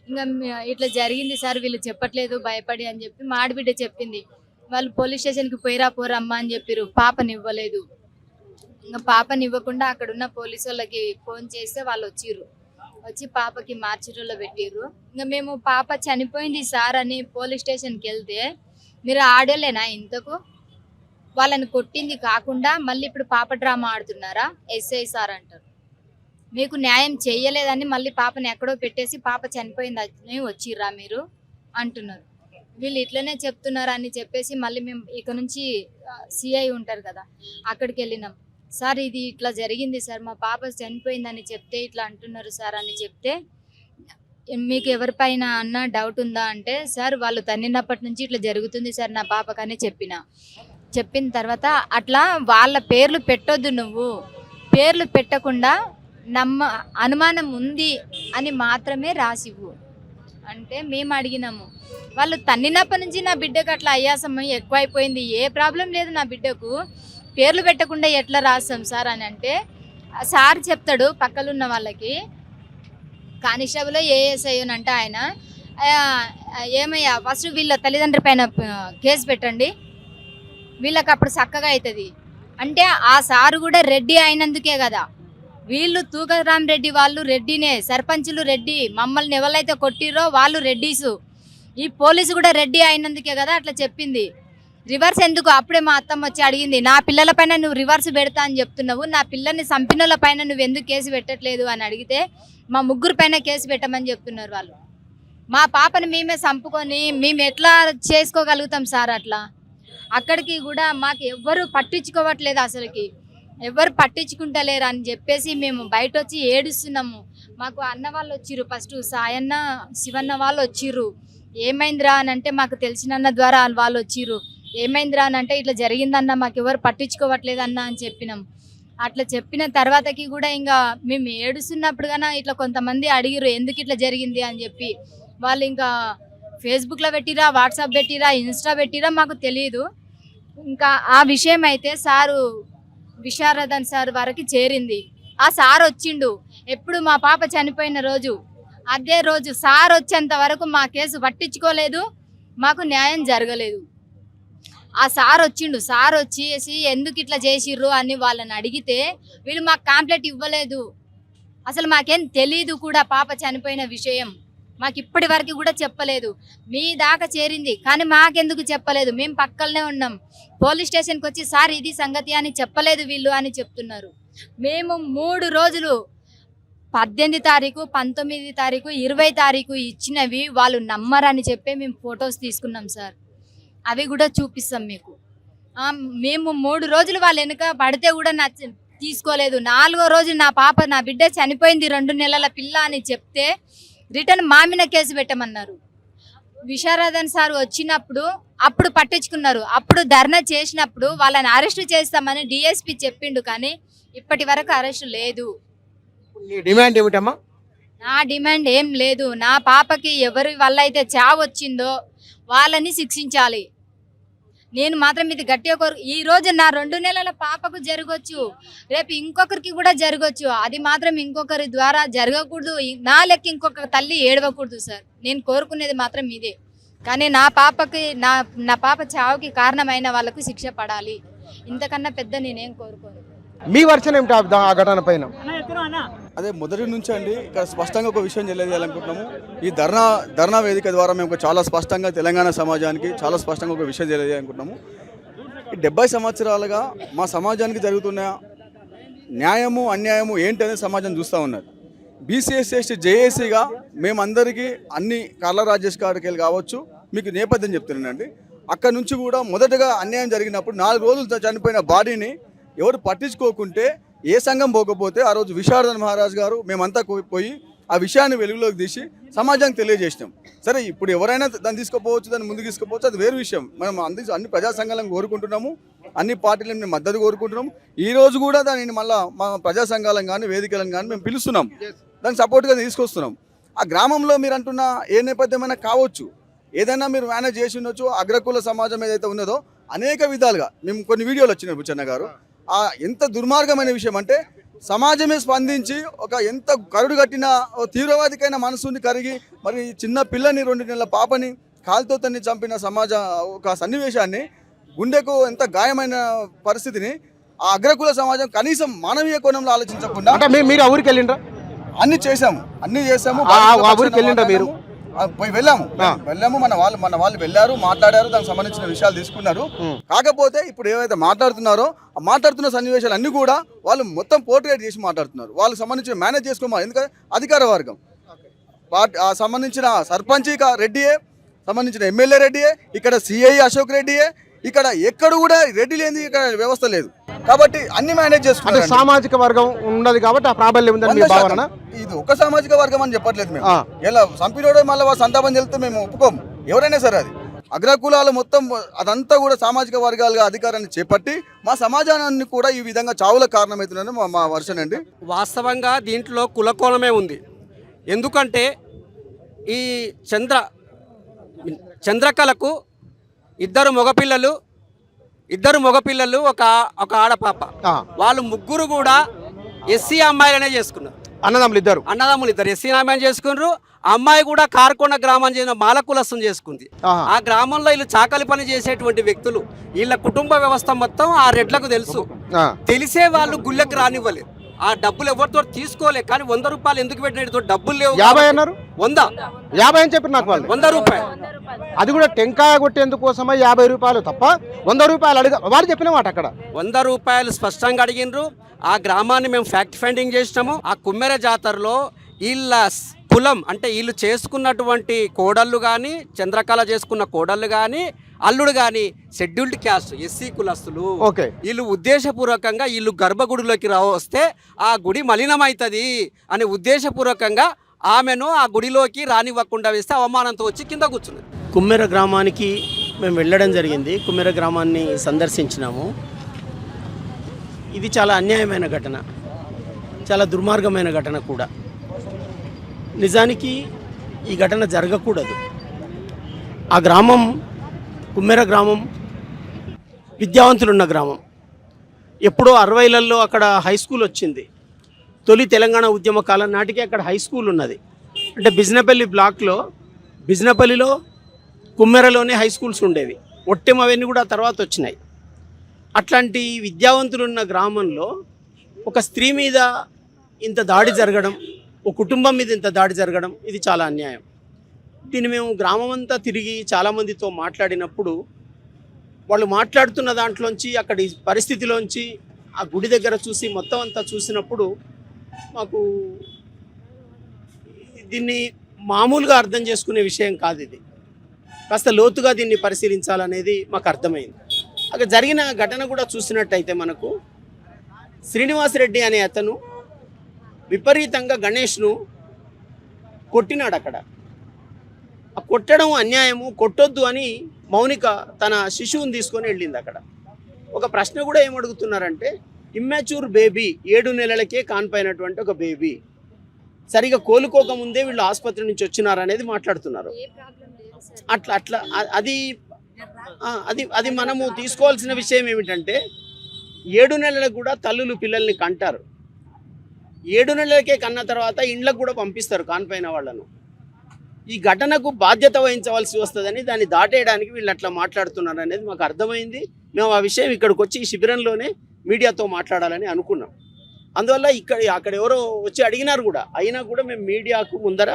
ఇంకా ఇట్లా జరిగింది సార్ వీళ్ళు చెప్పట్లేదు భయపడి అని చెప్పి మా ఆడబిడ్డ చెప్పింది. వాళ్ళు పోలీస్ స్టేషన్కి పోరమ్మా అని చెప్పారు. పాపనివ్వలేదు. ఇంకా పాపనివ్వకుండా అక్కడ ఉన్న పోలీసు వాళ్ళకి ఫోన్ చేస్తే వాళ్ళు వచ్చి పాపకి మార్చిలో పెట్టిర్రు. ఇంకా మేము పాప చనిపోయింది సార్ అని పోలీస్ స్టేషన్కి వెళ్తే, మీరు ఆడలేనా ఇంతకు, వాళ్ళని కొట్టింది కాకుండా మళ్ళీ ఇప్పుడు పాప డ్రామా ఆడుతున్నారా ఎస్ఐ సార్ అంటారు. మీకు న్యాయం చేయలేదని మళ్ళీ పాపని ఎక్కడో పెట్టేసి పాప చనిపోయిందని వచ్చిర్రా మీరు అంటున్నారు. వీళ్ళు ఇట్లనే చెప్తున్నారు అని చెప్పేసి మళ్ళీ మేము ఇక నుంచి సిఐ ఉంటారు కదా అక్కడికి వెళ్ళినాం. సార్ ఇది ఇట్లా జరిగింది సార్, మా పాప చనిపోయిందని చెప్తే ఇట్లా అంటున్నారు సార్ అని చెప్తే, మీకు ఎవరిపైన అన్న డౌట్ ఉందా అంటే, సార్ వాళ్ళు తన్నినప్పటి నుంచి ఇట్లా జరుగుతుంది సార్ నా పాపకని చెప్పిన తర్వాత, అట్లా వాళ్ళ పేర్లు పెట్టొద్దు, నువ్వు పేర్లు పెట్టకుండా అనుమానం ఉంది అని మాత్రమే రాసివ్వు అంటే మేము అడిగినాము. వాళ్ళు తన్నినప్పటి నుంచి నా బిడ్డకు అట్లా అయ్యాసం ఎక్కువైపోయింది, ఏ ప్రాబ్లం లేదు నా బిడ్డకు, పేర్లు పెట్టకుండా ఎట్లా రాస్తాం సార్ అని అంటే, సార్ చెప్తాడు పక్కలున్న వాళ్ళకి, కానిస్టేబుల్ ఏఎస్ఐ అంటే ఆయన, ఏమయ్యా ఫస్ట్ వీళ్ళ తల్లిదండ్రుల పైన కేసు పెట్టండి, వీళ్ళకి అప్పుడు చక్కగా అవుతుంది అంటే. ఆ సారు కూడా రెడ్డి అయినందుకే కదా, వీళ్ళు తూకరామ్ రెడ్డి వాళ్ళు రెడ్డినే, సర్పంచులు రెడ్డి, మమ్మల్ని ఎవరైతే కొట్టిరో వాళ్ళు రెడ్డీసు, ఈ పోలీసు కూడా రెడ్డి అయినందుకే కదా అట్లా చెప్పింది. రివర్స్ ఎందుకు, అప్పుడే మా అత్తమ్మ వచ్చి అడిగింది, నా పిల్లల పైన నువ్వు రివర్స్ పెడతా అని చెప్తున్నావు, నా పిల్లల్ని చంపినోళ్ళ పైన నువ్వు ఎందుకు కేసు పెట్టట్లేదు అని అడిగితే, మా ముగ్గురు పైన కేసు పెట్టమని చెప్తున్నారు వాళ్ళు. మా పాపని మేమే చంపుకొని మేము ఎట్లా చేసుకోగలుగుతాం సార్ అట్లా. అక్కడికి కూడా మాకు ఎవ్వరు పట్టించుకోవట్లేదు, అసలుకి ఎవరు పట్టించుకుంటలేరు అని చెప్పేసి మేము బయట వచ్చి ఏడుస్తున్నాము. మాకు అన్న వాళ్ళు వచ్చిర్రు, ఫస్ట్ సాయన్న శివన్న వాళ్ళు వచ్చిర్రు. ఏమైందిరా అని అంటే, మాకు తెలిసిన ద్వారా వాళ్ళు వచ్చిర్రు. ఏమైందిరా అని అంటే, ఇట్లా జరిగిందన్న, మాకు ఎవరు పట్టించుకోవట్లేదు అన్న అని చెప్పినాం. అట్లా చెప్పిన తర్వాతకి కూడా ఇంకా మేము ఏడుస్తున్నప్పుడు కన్నా ఇట్లా కొంతమంది అడిగిరు ఎందుకు ఇట్లా జరిగింది అని చెప్పి. వాళ్ళు ఇంకా ఫేస్బుక్లో పెట్టిరా, వాట్సాప్ పెట్టిరా, ఇన్స్టా పెట్టిరా మాకు తెలియదు. ఇంకా ఆ విషయం అయితే సారు విశారదన్ సార్ వరకు చేరింది. ఆ సార్ వచ్చిండు ఎప్పుడు మా పాప చనిపోయిన రోజు, అదే రోజు సార్ వచ్చేంత వరకు మా కేసు పట్టించుకోలేదు, మాకు న్యాయం జరగలేదు. ఆ సార్ వచ్చిండు, సార్ వచ్చేసి ఎందుకు ఇట్లా చేసిర్రు అని వాళ్ళని అడిగితే, వీళ్ళు మాకు కంప్లైంట్ ఇవ్వలేదు, అసలు మాకేం తెలీదు కూడా పాప చనిపోయిన విషయం, మాకు ఇప్పటి వరకు కూడా చెప్పలేదు. మీ దాకా చేరింది కానీ మాకెందుకు చెప్పలేదు, మేము పక్కనే ఉన్నాం. పోలీస్ స్టేషన్కి వచ్చి సార్ ఇది సంగతి అని చెప్పలేదు వీళ్ళు అని చెప్తున్నారు. మేము 3 రోజులు 18 తారీఖు, 19 తారీఖు, 20 తారీఖు ఇచ్చినవి వాళ్ళు నమ్మరని చెప్పి మేము ఫొటోస్ తీసుకున్నాం సార్, అవి కూడా చూపిస్తాం మీకు. మేము 3 రోజులు వాళ్ళ వెనుక పడితే కూడా తీసుకోలేదు. 4వ రోజు నా బిడ్డ చనిపోయింది 2 నెలల పిల్ల అని చెప్తే రిటర్న్ మా మీద కేసు పెట్టమన్నారు. విశారదన్ సార్ వచ్చినప్పుడు అప్పుడు పట్టించుకున్నారు, అప్పుడు ధర్నా చేసినప్పుడు వాళ్ళని అరెస్ట్ చేస్తామని డిఎస్పీ చెప్పిండు, కానీ ఇప్పటి వరకు అరెస్ట్ లేదు. డిమాండ్ ఏమిటమ్మా? నా డిమాండ్ ఏం లేదు, నా పాపకి ఎవరి వల్ల అయితే చావు వచ్చిందో వాళ్ళని శిక్షించాలి. నేను మాత్రం ఇది గట్టిగా ఈ రోజు నా 2 నెలల పాపకు జరగవచ్చు, రేపు ఇంకొకరికి కూడా జరగవచ్చు, అది మాత్రం ఇంకొకరి ద్వారా జరగకూడదు. నా లెక్క ఇంకొక తల్లి ఏడవకూడదు సార్. నేను కోరుకునేది మాత్రం ఇదే, కానీ నా పాపకి నా పాప చావుకి కారణమైన వాళ్ళకు శిక్ష పడాలి, ఇంతకన్నా పెద్ద నేనేం కోరుకోను. మీ వర్షన్ ఏమిటి ఆ ఘటన పైన? అదే మొదటి నుంచి అండి ఇక్కడ స్పష్టంగా ఒక విషయం తెలియజేయాలనుకుంటున్నాము. ఈ ధర్నా వేదిక ద్వారా మేము చాలా స్పష్టంగా తెలంగాణ సమాజానికి చాలా స్పష్టంగా ఒక విషయం తెలియజేయాలనుకుంటున్నాము. ఈ 70 సంవత్సరాలుగా మా సమాజానికి జరుగుతున్న న్యాయము అన్యాయము ఏంటనేది సమాజం చూస్తూ ఉన్నది. బీసీఎస్ఎస్టీ జేఏసీగా మేమందరికీ అన్ని కార్ల రాజేష్ గారికి వెళ్ళి కావచ్చు, మీకు నేపథ్యం చెప్తున్నానండి. అక్కడ నుంచి కూడా మొదటగా అన్యాయం జరిగినప్పుడు 4 రోజులు చనిపోయిన బాడీని ఎవరు పట్టించుకోకుంటే ఏ సంఘం పోకపోతే ఆ రోజు విశారదన్ మహారాజ్ గారు మేమంతా పోయి ఆ విషయాన్ని వెలుగులోకి తీసి సమాజానికి తెలియజేసినాం. సరే ఇప్పుడు ఎవరైనా దాన్ని తీసుకుపోవచ్చు, దాన్ని ముందుకు తీసుకుపోవచ్చు, అది వేరు విషయం. మనం అన్ని ప్రజా సంఘాలను కోరుకుంటున్నాము, అన్ని పార్టీలను మేము మద్దతు కోరుకుంటున్నాము. ఈ రోజు కూడా దానిని మళ్ళీ మా ప్రజా సంఘాలను కానీ వేదికలను కానీ మేము పిలుస్తున్నాం, దానికి సపోర్ట్గా తీసుకొస్తున్నాం. ఆ గ్రామంలో మీరు అంటున్న ఏ నేపథ్యమైనా కావచ్చు, ఏదైనా మీరు మేనేజ్ చేసి ఉండొచ్చు. అగ్రకుల సమాజం ఏదైతే ఉన్నదో అనేక విధాలుగా మేము కొన్ని వీడియోలు వచ్చినాయి బుచ్చన్న గారు. ఎంత దుర్మార్గమైన విషయం అంటే సమాజమే స్పందించి ఒక ఎంత కరుడు కట్టిన తీవ్రవాదికైన మనసుని కరిగి మరి చిన్న పిల్లని 2 నెలల పాపని కాలుతో తన్ని చంపిన సమాజ ఒక సన్నివేశాన్ని, గుండెకు ఎంత గాయమైన పరిస్థితిని ఆ అగ్రకుల సమాజం కనీసం మానవీయ కోణంలో ఆలోచించకుండా మీరు ఊరికి వెళ్ళిండ్రా? అన్ని చేసాము. ఊరికి వెళ్ళిండ్రా మీరు? వెళ్ళాము. మన వాళ్ళు వెళ్ళారు, మాట్లాడారు, దానికి సంబంధించిన విషయాలు తీసుకున్నారు. కాకపోతే ఇప్పుడు ఏవైతే మాట్లాడుతున్నారో ఆ మాట్లాడుతున్న సన్నివేశాలు అన్ని కూడా వాళ్ళు మొత్తం పోర్ట్రేట్ చేసి మాట్లాడుతున్నారు. వాళ్ళకి సంబంధించిన మేనేజ్ చేసుకోమని, ఎందుకంటే అధికార వర్గం సంబంధించిన సర్పంచ్ రెడ్డియే, సంబంధించిన ఎమ్మెల్యే రెడ్డియే, ఇక్కడ సిఐ అశోక్ రెడ్డియే, ఇక్కడ ఎక్కడ కూడా రెడ్డి లేని ఇక్కడ వ్యవస్థ లేదు. కాబట్టి అన్ని మేనేజ్ చేసుకుంటారు. సామాజిక వర్గం ఉన్నది కాబట్టి ఆ ప్రాబల్యం ఉందని మీ భావన? ఇది ఒక సామాజిక వర్గం అని చెప్పట్లేదు మేము. ఇలా సంపినోడే మళ్ళీ సంతాపం చెల్లితే మేము ఒప్పుకోము. ఎవరైనా సరే అది అగ్రకులాలు మొత్తం అదంతా కూడా సామాజిక వర్గాలుగా అధికారాన్ని చేపట్టి మా సమాజాన్ని కూడా ఈ విధంగా చావులకు కారణమవుతుందని మా వర్షన్ అండి. వాస్తవంగా దీంట్లో కులకోణమే ఉంది. ఎందుకంటే ఈ చంద్రకళకు ఇద్దరు మగపిల్లలు ఒక ఆడపాప. వాళ్ళు ముగ్గురు కూడా ఎస్సీ అమ్మాయిలనే చేసుకున్నారు. అన్నదమ్ములు ఇద్దరు ఎస్సీ అమ్మాయిని చేసుకున్నారు. అమ్మాయి కూడా కార్కొండ గ్రామానికి చెందిన మాలకులస్తం చేసుకుంది. ఆ గ్రామంలో వీళ్ళు చాకలి పని చేసేటువంటి వ్యక్తులు. వీళ్ళ కుటుంబ వ్యవస్థ మొత్తం ఆ రెడ్లకు తెలుసు. తెలిసే వాళ్ళు గుళ్ళకి రానివ్వలేదు. ఆ డబ్బులు ఎవరితో తీసుకోలే. కానీ 100 రూపాయలు ఎందుకు పెట్టినట్టు డబ్బులు లేవు. 50 అన్నారు. 100 అని చెప్పి నాకు వాళ్ళు 100 రూపాయలు. అది కూడా టెంకాయ కొట్టేందుకోసమే 50 రూపాయలు తప్ప 100 రూపాయలు అడిగా వాడు చెప్పిన మాట. అక్కడ 100 రూపాయలు స్పష్టంగా అడిగినరు. ఆ గ్రామాన్ని మేము ఫ్యాక్ట్ ఫైండింగ్ చేసినాము. ఆ కుమ్మెర జాతరలో వీళ్ళ కులం అంటే వీళ్ళు చేసుకున్నటువంటి కోడళ్ళు కానీ, చంద్రకళ చేసుకున్న కోడళ్ళు కానీ, అల్లుడు కానీ షెడ్యూల్డ్ క్యాస్ట్ ఎస్సీ కులస్తులు. వీళ్ళు ఉద్దేశపూర్వకంగా వీళ్ళు గర్భగుడిలోకి వస్తే ఆ గుడి మలినమవుతుంది అనే ఉద్దేశపూర్వకంగా ఆమెను ఆ గుడిలోకి రానివ్వకుండా వేస్తే అవమానంతో వచ్చి కింద కూర్చున్నది. కుమ్మెర గ్రామానికి మేము వెళ్ళడం జరిగింది. కుమ్మెర గ్రామాన్ని సందర్శించినాము. ఇది చాలా అన్యాయమైన ఘటన, చాలా దుర్మార్గమైన ఘటన కూడా. నిజానికి ఈ ఘటన జరగకూడదు. ఆ గ్రామం కుమ్మెర గ్రామం విద్యావంతులున్న గ్రామం. ఎప్పుడో 60లలో అక్కడ హై స్కూల్ వచ్చింది. తొలి తెలంగాణ ఉద్యమ కాలం నాటికి అక్కడ హై స్కూల్ ఉన్నది. అంటే బిజినపల్లి బ్లాక్లో, బిజినపల్లిలో, కుమ్మెరలోనే హై స్కూల్స్ ఉండేవి. ఒట్టెం అవన్నీ కూడా తర్వాత వచ్చినాయి. అట్లాంటి విద్యావంతులున్న గ్రామంలో ఒక స్త్రీ మీద ఇంత దాడి జరగడం, ఒక కుటుంబం మీద ఇంత దాడి జరగడం, ఇది చాలా అన్యాయం. దీన్ని మేము గ్రామం అంతా తిరిగి చాలామందితో మాట్లాడినప్పుడు వాళ్ళు మాట్లాడుతున్న దాంట్లోంచి, అక్కడి పరిస్థితిలోంచి, ఆ గుడి దగ్గర చూసి మొత్తం అంతా చూసినప్పుడు మాకు దీన్ని మామూలుగా అర్థం చేసుకునే విషయం కాదు. ఇది కాస్త లోతుగా దీన్ని పరిశీలించాలనేది మాకు అర్థమైంది. అక్కడ జరిగిన ఘటన కూడా చూసినట్టయితే మనకు శ్రీనివాసరెడ్డి అనే అతను విపరీతంగా గణేష్ను కొట్టినాడు. అక్కడ ఆ కొట్టడం అన్యాయము, కొట్టొద్దు అని మౌనిక తన శిశువుని తీసుకొని వెళ్ళింది. అక్కడ ఒక ప్రశ్న కూడా ఏమడుగుతున్నారంటే, ఇమ్మాచ్యూర్ బేబీ, 7 నెలలకే కాన్పైనటువంటి ఒక బేబీ సరిగా కోలుకోకముందే వీళ్ళు ఆసుపత్రి నుంచి వచ్చినారనేది మాట్లాడుతున్నారు. అట్లా అది అది అది మనము తీసుకోవాల్సిన విషయం ఏమిటంటే, 7 నెలలకు కూడా తల్లులు పిల్లల్ని కంటారు. 7 నెలలకే కన్న తర్వాత ఇండ్లకు కూడా పంపిస్తారు కాన్పైన వాళ్ళను. ఈ ఘటనకు బాధ్యత వహించవలసి వస్తుందని దాన్ని దాటేయడానికి వీళ్ళు అట్లా మాట్లాడుతున్నారు అనేది మాకు అర్థమైంది. మేము ఆ విషయం ఇక్కడికి వచ్చి ఈ శిబిరంలోనే మీడియాతో మాట్లాడాలని అనుకున్నాం. అందువల్ల అక్కడ ఎవరో వచ్చి అడిగినారు కూడా. అయినా కూడా మేము మీడియాకు ముందర,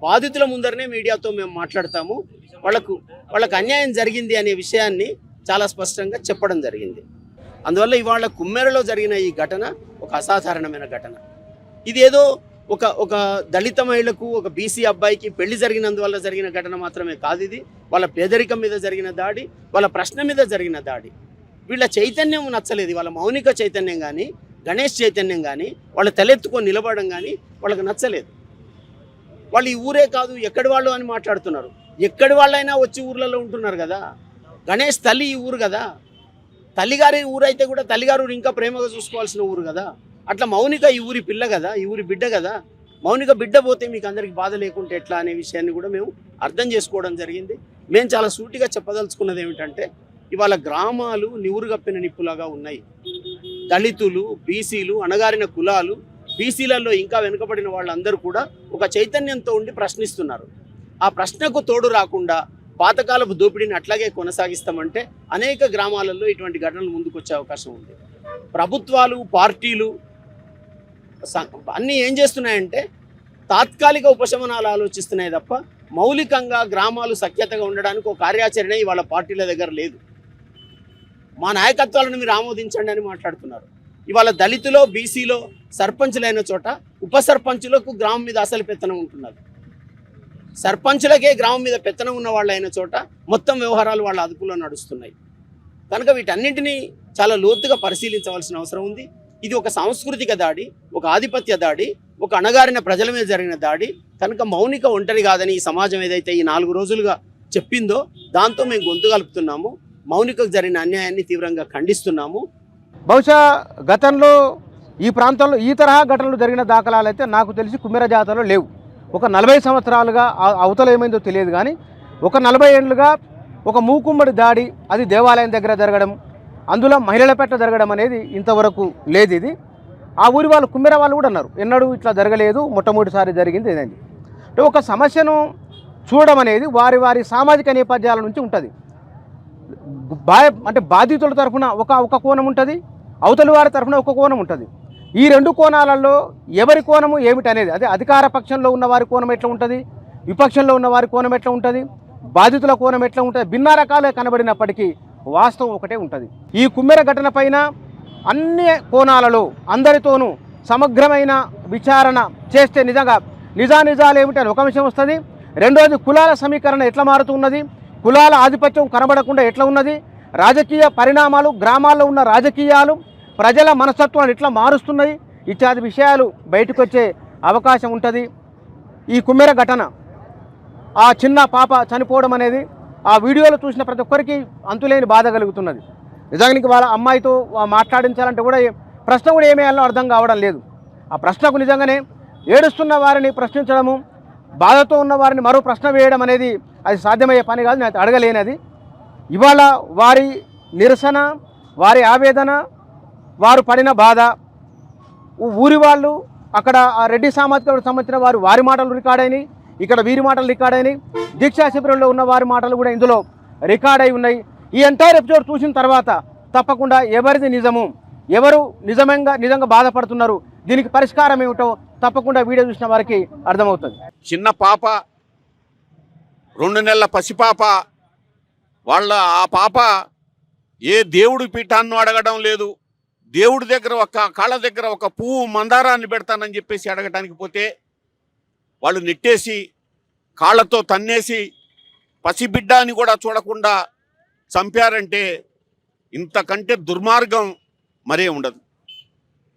బాధితుల ముందరనే మీడియాతో మేము మాట్లాడతాము. వాళ్ళకు అన్యాయం జరిగింది అనే విషయాన్ని చాలా స్పష్టంగా చెప్పడం జరిగింది. అందువల్ల ఇవాళ కుమ్మెరలో జరిగిన ఈ ఘటన ఒక అసాధారణమైన ఘటన. ఇది ఏదో ఒక దళిత మహిళకు ఒక బీసీ అబ్బాయికి పెళ్లి జరిగినందువల్ల జరిగిన ఘటన మాత్రమే కాదు ఇది. వాళ్ళ పేదరికం మీద జరిగిన దాడి, వాళ్ళ ప్రశ్న మీద జరిగిన దాడి. వీళ్ళ చైతన్యం నచ్చలేదు. వాళ్ళ మౌనిక చైతన్యం కానీ, గణేష్ చైతన్యం కానీ, వాళ్ళు తలెత్తుకొని నిలబడడం కానీ వాళ్ళకి నచ్చలేదు. వాళ్ళు ఈ ఊరే కాదు ఎక్కడి వాళ్ళు అని మాట్లాడుతున్నారు. ఎక్కడి వాళ్ళైనా వచ్చి ఊర్లలో ఉంటున్నారు కదా. గణేష్ తల్లి ఈ ఊరు కదా. తల్లిగారి ఊరు అయితే కూడా తల్లిగారు ఇంకా ప్రేమగా చూసుకోవాల్సిన ఊరు కదా. అట్లా మౌనిక ఈ ఊరి పిల్ల కదా, ఈ ఊరి బిడ్డ కదా. మౌనిక బిడ్డ పోతే మీకు అందరికి బాధ లేకుంటే ఎట్లా అనే విషయాన్ని కూడా మేము అర్థం చేసుకోవడం జరిగింది. మేము చాలా సూటిగా చెప్పదలుచుకున్నది ఏమిటంటే, ఇవాళ గ్రామాలు నివురుగప్పిన నిప్పులాగా ఉన్నాయి. దళితులు, బీసీలు, అణగారిన కులాలు, బీసీలలో ఇంకా వెనుకబడిన వాళ్ళందరూ కూడా ఒక చైతన్యంతో ఉండి ప్రశ్నిస్తున్నారు. ఆ ప్రశ్నకు తోడు రాకుండా పాతకాలపు దోపిడీని అట్లాగే కొనసాగిస్తామంటే అనేక గ్రామాలలో ఇటువంటి ఘటనలు ముందుకు వచ్చే అవకాశం ఉంది. ప్రభుత్వాలు, పార్టీలు అన్నీ ఏం చేస్తున్నాయంటే తాత్కాలిక ఉపశమనాలు ఆలోచిస్తున్నాయి తప్ప మౌలికంగా గ్రామాలు సఖ్యతగా ఉండడానికి ఒక కార్యాచరణ ఇవాళ పార్టీల దగ్గర లేదు. మా నాయకత్వాలను మీరు ఆమోదించండి అని మాట్లాడుతున్నారు. ఇవాళ దళితులో, బీసీలో సర్పంచులైన చోట ఉప సర్పంచులకు గ్రామం మీద అసలు పెత్తనం ఉంటున్నది. సర్పంచులకే గ్రామం మీద పెత్తనం ఉన్న వాళ్ళు అయిన చోట మొత్తం వ్యవహారాలు వాళ్ళ అదుపులో నడుస్తున్నాయి. కనుక వీటన్నింటినీ చాలా లోతుగా పరిశీలించవలసిన అవసరం ఉంది. ఇది ఒక సాంస్కృతిక దాడి, ఒక ఆధిపత్య దాడి, ఒక అణగారిన ప్రజల మీద జరిగిన దాడి. కనుక మౌనిక ఒంటరి కాదని ఈ సమాజం ఏదైతే ఈ 4 రోజులుగా చెప్పిందో దాంతో మేము గొంతు కలుపుతున్నాము. మౌనికకు జరిగిన అన్యాయాన్ని తీవ్రంగా ఖండిస్తున్నాము. బహుశా గతంలో ఈ ప్రాంతంలో ఈ తరహా ఘటనలు జరిగిన దాఖలాలు అయితే నాకు తెలిసి కుమ్మెర జాతరలో లేవు. ఒక 40 సంవత్సరాలుగా అవతల ఏమైందో తెలియదు కానీ ఒక 40 ఏళ్ళుగా ఒక మూకుమ్మడి దాడి, అది దేవాలయం దగ్గర జరగడం, అందులో మహిళల పెట్ట జరగడం అనేది ఇంతవరకు లేదు. ఇది ఆ ఊరి వాళ్ళు, కుమ్మెర వాళ్ళు కూడా అన్నారు, ఎన్నడూ ఇట్లా జరగలేదు, మొట్టమొదటిసారి జరిగింది ఇదండి. అంటే ఒక సమస్యను చూడడం అనేది వారి వారి సామాజిక నేపథ్యాల నుంచి ఉంటుంది. అంటే బాధితుల తరఫున ఒక కోణం ఉంటుంది, అవతలి వారి తరఫున ఒక కోణం ఉంటుంది. ఈ 2 కోణాలలో ఎవరి కోణము ఏమిటి అనేది, అదే అధికార పక్షంలో ఉన్న వారి కోణం ఎట్లా ఉంటుంది, విపక్షంలో ఉన్న వారి కోణం ఎట్లా ఉంటుంది, బాధితుల కోణం ఎట్లా ఉంటుంది, భిన్న రకాలే కనబడినప్పటికీ వాస్తవం ఒకటే ఉంటుంది. ఈ కుమ్మెర ఘటన పైన అన్ని కోణాలలో అందరితోనూ సమగ్రమైన విచారణ చేస్తే నిజాలు ఏమిటని ఒక విషయం వస్తుంది. రెండోది, కులాల సమీకరణ ఎట్లా మారుతున్నది, కులాల ఆధిపత్యం కనబడకుండా ఎట్లా ఉన్నది, రాజకీయ పరిణామాలు, గ్రామాల్లో ఉన్న రాజకీయాలు ప్రజల మనస్తత్వాన్ని ఎట్లా మారుస్తున్నాయి, ఇత్యాది విషయాలు బయటకు వచ్చే అవకాశం ఉంటుంది. ఈ కుమ్మెర ఘటన, ఆ చిన్న పాప చనిపోవడం అనేది ఆ వీడియోలో చూసిన ప్రతి ఒక్కరికి అంతులేని బాధ కలుగుతున్నది. నిజానికి వాళ్ళ అమ్మాయితో మాట్లాడించాలంటే కూడా ప్రశ్న కూడా ఏమేయాలో అర్థం కావడం లేదు. ఆ ప్రశ్నకు నిజంగానే ఏడుస్తున్న వారిని ప్రశ్నించడము, బాధతో ఉన్న వారిని మరో ప్రశ్న వేయడం అనేది అది సాధ్యమయ్యే పని కాదు, నేను అడగలేనది. ఇవాళ వారి నిరసన, వారి ఆవేదన, వారు పడిన బాధ, ఊరి వాళ్ళు అక్కడ ఆ రెడ్డి సామాజిక సంబంధించిన వారి మాటలు రికార్డ్ అయినాయి, ఇక్కడ వీరి మాటలు రికార్డ్ అయినాయి, దీక్షా శిబిరంలో ఉన్న వారి మాటలు కూడా ఇందులో రికార్డ్ అయి ఉన్నాయి. ఈ ఎంటైర్ ఎపిసోడ్ చూసిన తర్వాత తప్పకుండా ఎవరిది నిజము, ఎవరు నిజంగా బాధపడుతున్నారు, దీనికి పరిష్కారం ఏమిటో తప్పకుండా వీడియో చూసిన వారికి అర్థమవుతుంది. చిన్న పాప, 2 నెలల పసిపాప, వాళ్ళ ఆ పాప ఏ దేవుడి పీఠాన్ని అడగడం లేదు, దేవుడి దగ్గర కాళ్ళ దగ్గర ఒక పువ్వు మందారాన్ని పెడతానని చెప్పేసి అడగటానికి పోతే వాళ్ళు నెట్టేసి కాళ్ళతో తన్నేసి పసిబిడ్డ అని కూడా చూడకుండా చంపారంటే ఇంతకంటే దుర్మార్గం మరే ఉండదు.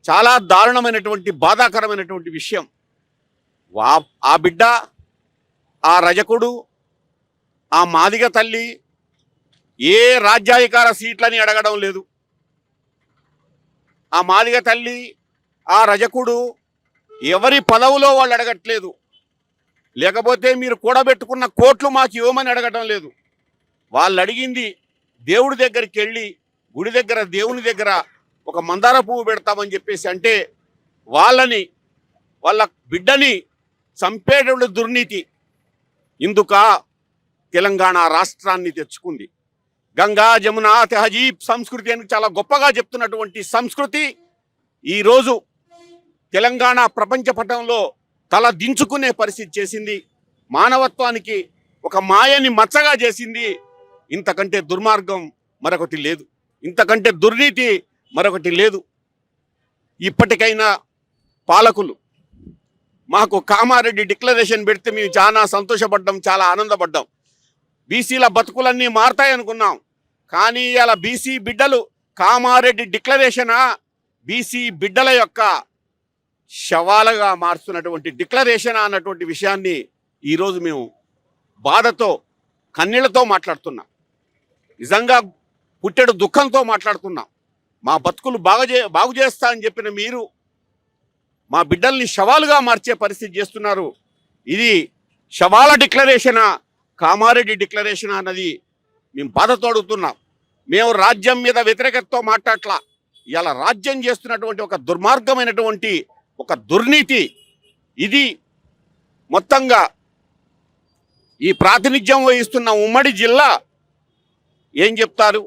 చాలా దారుణమైనటువంటి, బాధాకరమైనటువంటి విషయం. ఆ బిడ్డ, ఆ రజకుడు, ఆ మాదిగ తల్లి ఏ రాజ్యాధికార సీట్లని అడగడం లేదు. ఆ మాదిగ తల్లి, ఆ రజకుడు ఎవరి పదవులో వాళ్ళు అడగట్లేదు, లేకపోతే మీరు కూడబెట్టుకున్న కోట్లు మాకు ఇవ్వమని అడగటం లేదు. వాళ్ళు అడిగింది దేవుడి దగ్గరికి వెళ్ళి గుడి దగ్గర, దేవుని దగ్గర ఒక మందార పువ్వు పెడతామని చెప్పేసి అంటే వాళ్ళ బిడ్డని చంపేటప్పుడు దుర్నీతి. ఇందుక తెలంగాణ రాష్ట్రాన్ని తెచ్చుకుంది. గంగా, జమున, తెహజీబ్ సంస్కృతి అని చాలా గొప్పగా చెప్తున్నటువంటి సంస్కృతి ఈరోజు తెలంగాణ ప్రపంచ పటంలో తల దించుకునే పరిస్థితి చేసింది. మానవత్వానికి ఒక మాయని మచ్చగా చేసింది. ఇంతకంటే దుర్మార్గం మరొకటి లేదు, ఇంతకంటే మాకు కామారెడ్డి డిక్లరేషన్ పెడితే మేము చాలా సంతోషపడ్డాం, చాలా ఆనందపడ్డాం. బీసీల బతుకులన్నీ మారతాయి అనుకున్నాం. కానీ ఇలా బీసీ బిడ్డలు కామారెడ్డి డిక్లరేషనా బీసీ బిడ్డల యొక్క శవాలుగా మార్చుతున్నటువంటి డిక్లరేషన్ అన్నటువంటి విషయాన్ని ఈరోజు మేము బాధతో కన్నీళ్లతో మాట్లాడుతున్నాం. నిజంగా పుట్టెడు దుఃఖంతో మాట్లాడుతున్నాం. మా బతుకులు బాగు చేస్తా అని చెప్పిన మీరు మా బిడ్డల్ని శవాలుగా మార్చే పరిస్థితి చేస్తున్నారు. ఇది శవాల డిక్లరేషనా కామారెడ్డి డిక్లరేషన్ అన్నది మేము బాధతో అడుగుతున్నాం. మేము రాజ్యం మీద వ్యతిరేకతతో మాట్లాడట్లా. ఇలా రాజ్యం చేస్తున్నటువంటి ఒక దుర్మార్గమైనటువంటి ఒక దుర్నీతి ఇది. మొత్తంగా ఈ ప్రాతినిధ్యం వహిస్తున్న ఉమ్మడి జిల్లా ఏం చెప్తారు?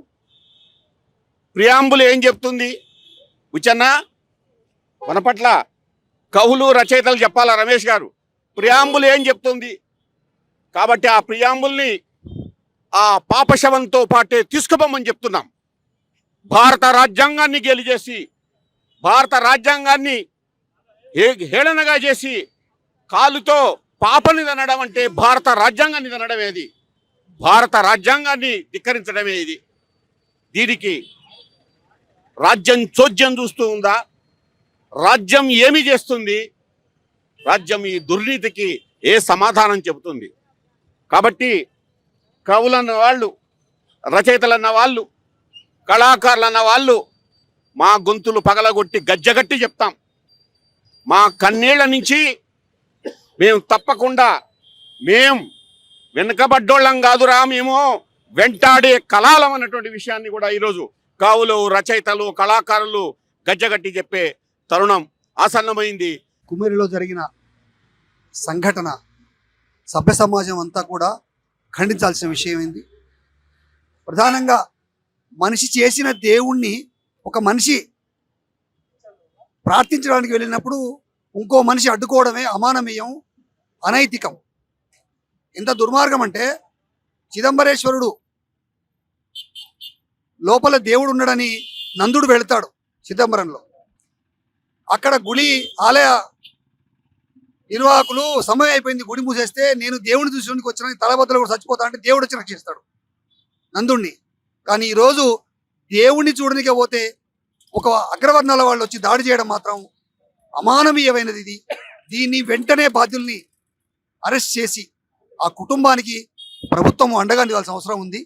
ప్రియాంబుల్ ఏం చెప్తుంది? ఉచన్నా మన పట్ల కవులు రచయితలు చెప్పాలా రమేష్ గారు? ప్రియాంబుల్ ఏం చెప్తుంది? కాబట్టి ఆ ప్రియాంబుల్ని ఆ పాపశవంతో పాటే తీసుకుపోమని చెప్తున్నాం. భారత రాజ్యాంగాన్ని గెలిచేసి భారత రాజ్యాంగాన్ని హేళనగా చేసి కాలుతో పాపని తినడం అంటే భారత రాజ్యాంగాన్ని తినడమేది, భారత రాజ్యాంగాన్ని ధిక్కరించడమే ఇది. దీనికి రాజ్యం చోద్యం చూస్తూ ఉందా? రాజ్యం ఏమి చేస్తుంది? రాజ్యం ఈ దుర్నీతికి ఏ సమాధానం చెబుతుంది? కాబట్టి కవులన్న వాళ్ళు, రచయితలన్న వాళ్ళు, కళాకారులన్న వాళ్ళు మా గొంతులు పగలగొట్టి గజ్జగట్టి చెప్తాం. మా కన్నీళ్ల నుంచి మేము తప్పకుండా మేము వెనుకబడ్డోళ్ళం కాదురా, మేము వెంటాడే కళాలం అన్నటువంటి విషయాన్ని కూడా ఈరోజు కవులు, రచయితలు, కళాకారులు గజ్జగట్టి చెప్పే తరుణం ఆసన్నమైంది. కుమ్మరిలో జరిగిన సంఘటన సభ్య సమాజం అంతా కూడా ఖండించాల్సిన విషయం ఏంది? ప్రధానంగా మనిషి చేసిన దేవుణ్ణి ఒక మనిషి ప్రార్థించడానికి వెళ్ళినప్పుడు ఇంకో మనిషి అడ్డుకోవడమే అమానవీయం, అనైతికం. ఎంత దుర్మార్గం అంటే చిదంబరేశ్వరుడు లోపల దేవుడు ఉన్నాడని నందుడు వెళతాడు చిదంబరంలో. అక్కడ గుడి ఆలయ నిర్వాహకులు సమయం అయిపోయింది, గుడి మూసేస్తే నేను దేవుడిని చూసి వచ్చిన తలబద్దలు కూడా చచ్చిపోతా అంటే దేవుడు వచ్చి రక్షిస్తాడు నందుణ్ణి. కానీ ఈరోజు దేవుణ్ణి చూడనికే పోతే ఒక అగ్రవర్ణాల వాళ్ళు వచ్చి దాడి చేయడం మాత్రం అమానవీయమైనది. ఇది దీన్ని వెంటనే బాధ్యుల్ని అరెస్ట్ చేసి ఆ కుటుంబానికి ప్రభుత్వం అండగా నిలవాల్సిన అవసరం ఉంది.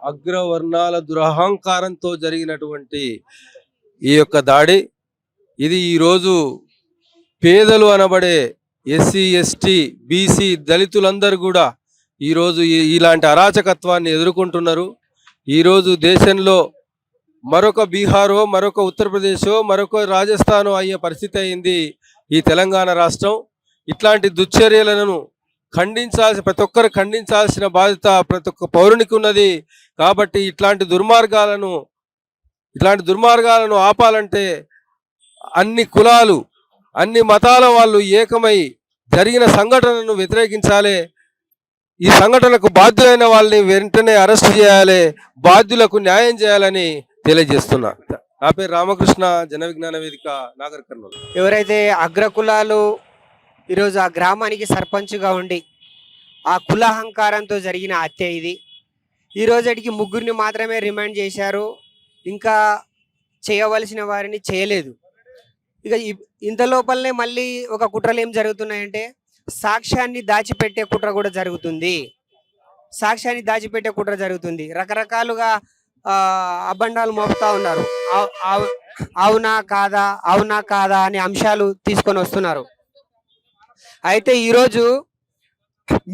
అగ్రవర్ణాల దురహంకారంతో జరిగినటువంటి ఈ యొక్క దాడి ఇది ఈరోజు పేదలు అనబడే ఎస్సీ, ఎస్టీ, బీసీ, దళితులందరూ కూడా ఈరోజు ఇలాంటి అరాచకత్వాన్ని ఎదుర్కొంటున్నారు. ఈరోజు దేశంలో మరొక బీహారో, మరొక ఉత్తరప్రదేశో, మరొక రాజస్థానో అయ్యే పరిస్థితి అయింది ఈ తెలంగాణ రాష్ట్రం. ఇట్లాంటి దుశ్చర్యలను ప్రతి ఒక్కరు ఖండించాల్సిన బాధ్యత ప్రతి ఒక్క పౌరునికి ఉన్నది. కాబట్టి ఇట్లాంటి దుర్మార్గాలను ఆపాలంటే అన్ని కులాలు, అన్ని మతాల వాళ్ళు ఏకమై జరిగిన సంఘటనను వ్యతిరేకించాలి. ఈ సంఘటనకు బాధ్యులైన వాళ్ళని వెంటనే అరెస్ట్ చేయాలి, బాధ్యులకు న్యాయం చేయాలని తెలియజేస్తున్నా. నా పేరు రామకృష్ణ, జన విజ్ఞాన వేదిక, నాగర్ కర్నూలు. ఎవరైతే అగ్రకులాలు ఈరోజు ఆ గ్రామానికి సర్పంచ్గా ఉండి ఆ కులాహంకారంతో జరిగిన హత్య ఇది. ఈరోజుకి ముగ్గురిని మాత్రమే రిమాండ్ చేశారు, ఇంకా చేయవలసిన వారిని చేయలేదు. ఇక ఇంత లోపలనే మళ్ళీ ఒక కుట్రలు ఏం జరుగుతున్నాయంటే సాక్ష్యాన్ని దాచిపెట్టే కుట్ర కూడా జరుగుతుంది. రకరకాలుగా అబండాలు మోపుతా ఉన్నారు. అవునా కాదా అనే అంశాలు తీసుకొని వస్తున్నారు. అయితే ఈరోజు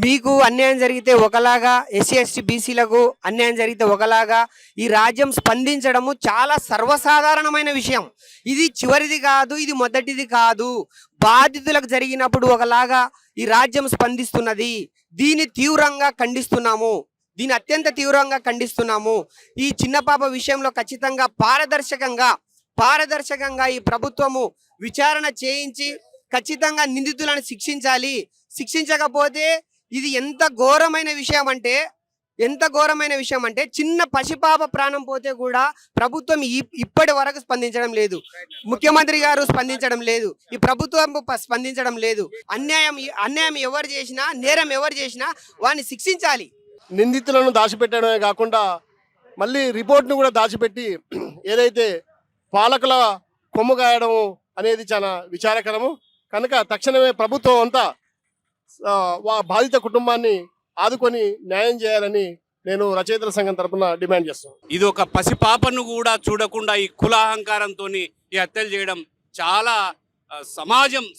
మీకు అన్యాయం జరిగితే ఒకలాగా, ఎస్సీ, ఎస్టీ, బీసీలకు అన్యాయం జరిగితే ఒకలాగా ఈ రాజ్యం స్పందించడము చాలా సర్వసాధారణమైన విషయం. ఇది చివరిది కాదు, ఇది మొదటిది కాదు. బాధితులకు జరిగినప్పుడు ఒకలాగా ఈ రాజ్యం స్పందిస్తున్నది. దీన్ని తీవ్రంగా ఖండిస్తున్నాము, దీన్ని అత్యంత తీవ్రంగా ఖండిస్తున్నాము. ఈ చిన్న పాప విషయంలో ఖచ్చితంగా పారదర్శకంగా ఈ ప్రభుత్వము విచారణ చేయించి ఖచ్చితంగా నిందితులను శిక్షించాలి. శిక్షించకపోతే ఇది ఎంత ఘోరమైన విషయం అంటే ఎంత ఘోరమైన విషయం అంటే చిన్న పసిపాప ప్రాణం పోతే కూడా ప్రభుత్వం ఇప్పటి వరకు స్పందించడం లేదు, ముఖ్యమంత్రి గారు స్పందించడం లేదు, ఈ ప్రభుత్వం స్పందించడం లేదు. అన్యాయం ఎవరు చేసినా, నేరం ఎవరు చేసినా వాడిని శిక్షించాలి. నిందితులను దాచిపెట్టడమే కాకుండా మళ్ళీ రిపోర్ట్ను కూడా దాచిపెట్టి ఏదైతే పాలకుల కొమ్ము గాయడం అనేది చాలా విచారకరము. కనుక తక్షణమే ప్రభుత్వం అంతా బాధిత కుటుంబాన్ని ఆదుకొని న్యాయం చేయాలని నేను రచయితల సంఘం తరపున డిమాండ్ చేస్తాను. ఇది ఒక పసిపాపను కూడా చూడకుండా ఈ కులాహంకారంతో ఈ హత్యలు చేయడం చాలా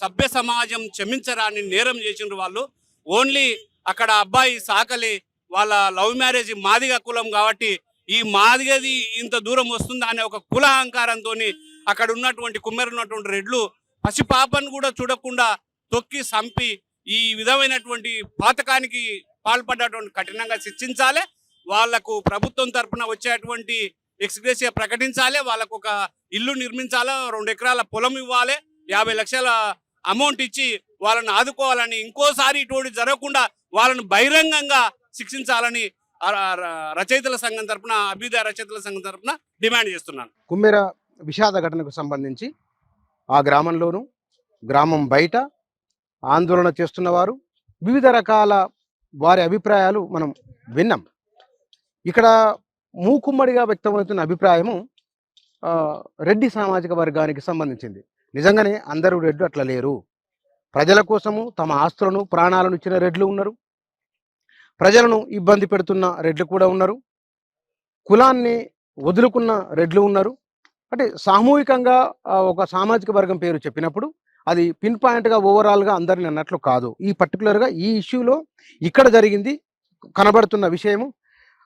సభ్య సమాజం క్షమించరాని నేరం చేసిండ్రు వాళ్ళు. ఓన్లీ అక్కడ అబ్బాయి సాకలి వాళ్ళ లవ్ మ్యారేజ్ మాదిగ కులం కాబట్టి ఈ మాదిగది ఇంత దూరం వస్తుందా అనే ఒక కులాహంకారంతో అక్కడ ఉన్నటువంటి కుమ్మెరున్నటువంటి రెడ్లు పసిపాపను కూడా చూడకుండా తొక్కి సంపి ఈ విధమైనటువంటి పాతకానికి పాల్పడ్డటువంటి కఠినంగా శిక్షించాలి. వాళ్లకు ప్రభుత్వం తరఫున వచ్చేటువంటి ఎక్స్గ్రేసియా ప్రకటించాలి, వాళ్ళకు ఒక ఇల్లు నిర్మించాలి, 2 ఎకరాల పొలం ఇవ్వాలి, 50 లక్షల అమౌంట్ ఇచ్చి వాళ్ళని ఆదుకోవాలని, ఇంకోసారి ఇటువంటి జరగకుండా వాళ్ళను బహిరంగంగా శిక్షించాలని రచయితల సంఘం తరఫున, అభ్యుదయ రచయితల సంఘం తరఫున డిమాండ్ చేస్తున్నాను. కుమ్మెర విషాద ఘటనకు సంబంధించి ఆ గ్రామంలోనూ గ్రామం బయట ఆందోళన చేస్తున్నవారు వివిధ రకాల వారి అభిప్రాయాలు మనం విన్నాం. ఇక్కడ మూకుమ్మడిగా వ్యక్తమవుతున్న అభిప్రాయము రెడ్డి సామాజిక వర్గానికి సంబంధించింది. నిజంగానే అందరూ రెడ్లు అట్లా లేరు. ప్రజల కోసము తమ ఆస్తులను ప్రాణాలను ఇచ్చిన రెడ్లు ఉన్నారు, ప్రజలను ఇబ్బంది పెడుతున్న రెడ్లు కూడా ఉన్నారు, కులాన్ని వదులుకున్న రెడ్లు ఉన్నారు. అంటే సామూహికంగా ఒక సామాజిక వర్గం పేరు చెప్పినప్పుడు అది పిన్ పాయింట్గా ఓవరాల్గా అందరిని అన్నట్లు కాదు. ఈ పర్టికులర్గా ఈ ఇష్యూలో ఇక్కడ జరిగింది కనబడుతున్న విషయము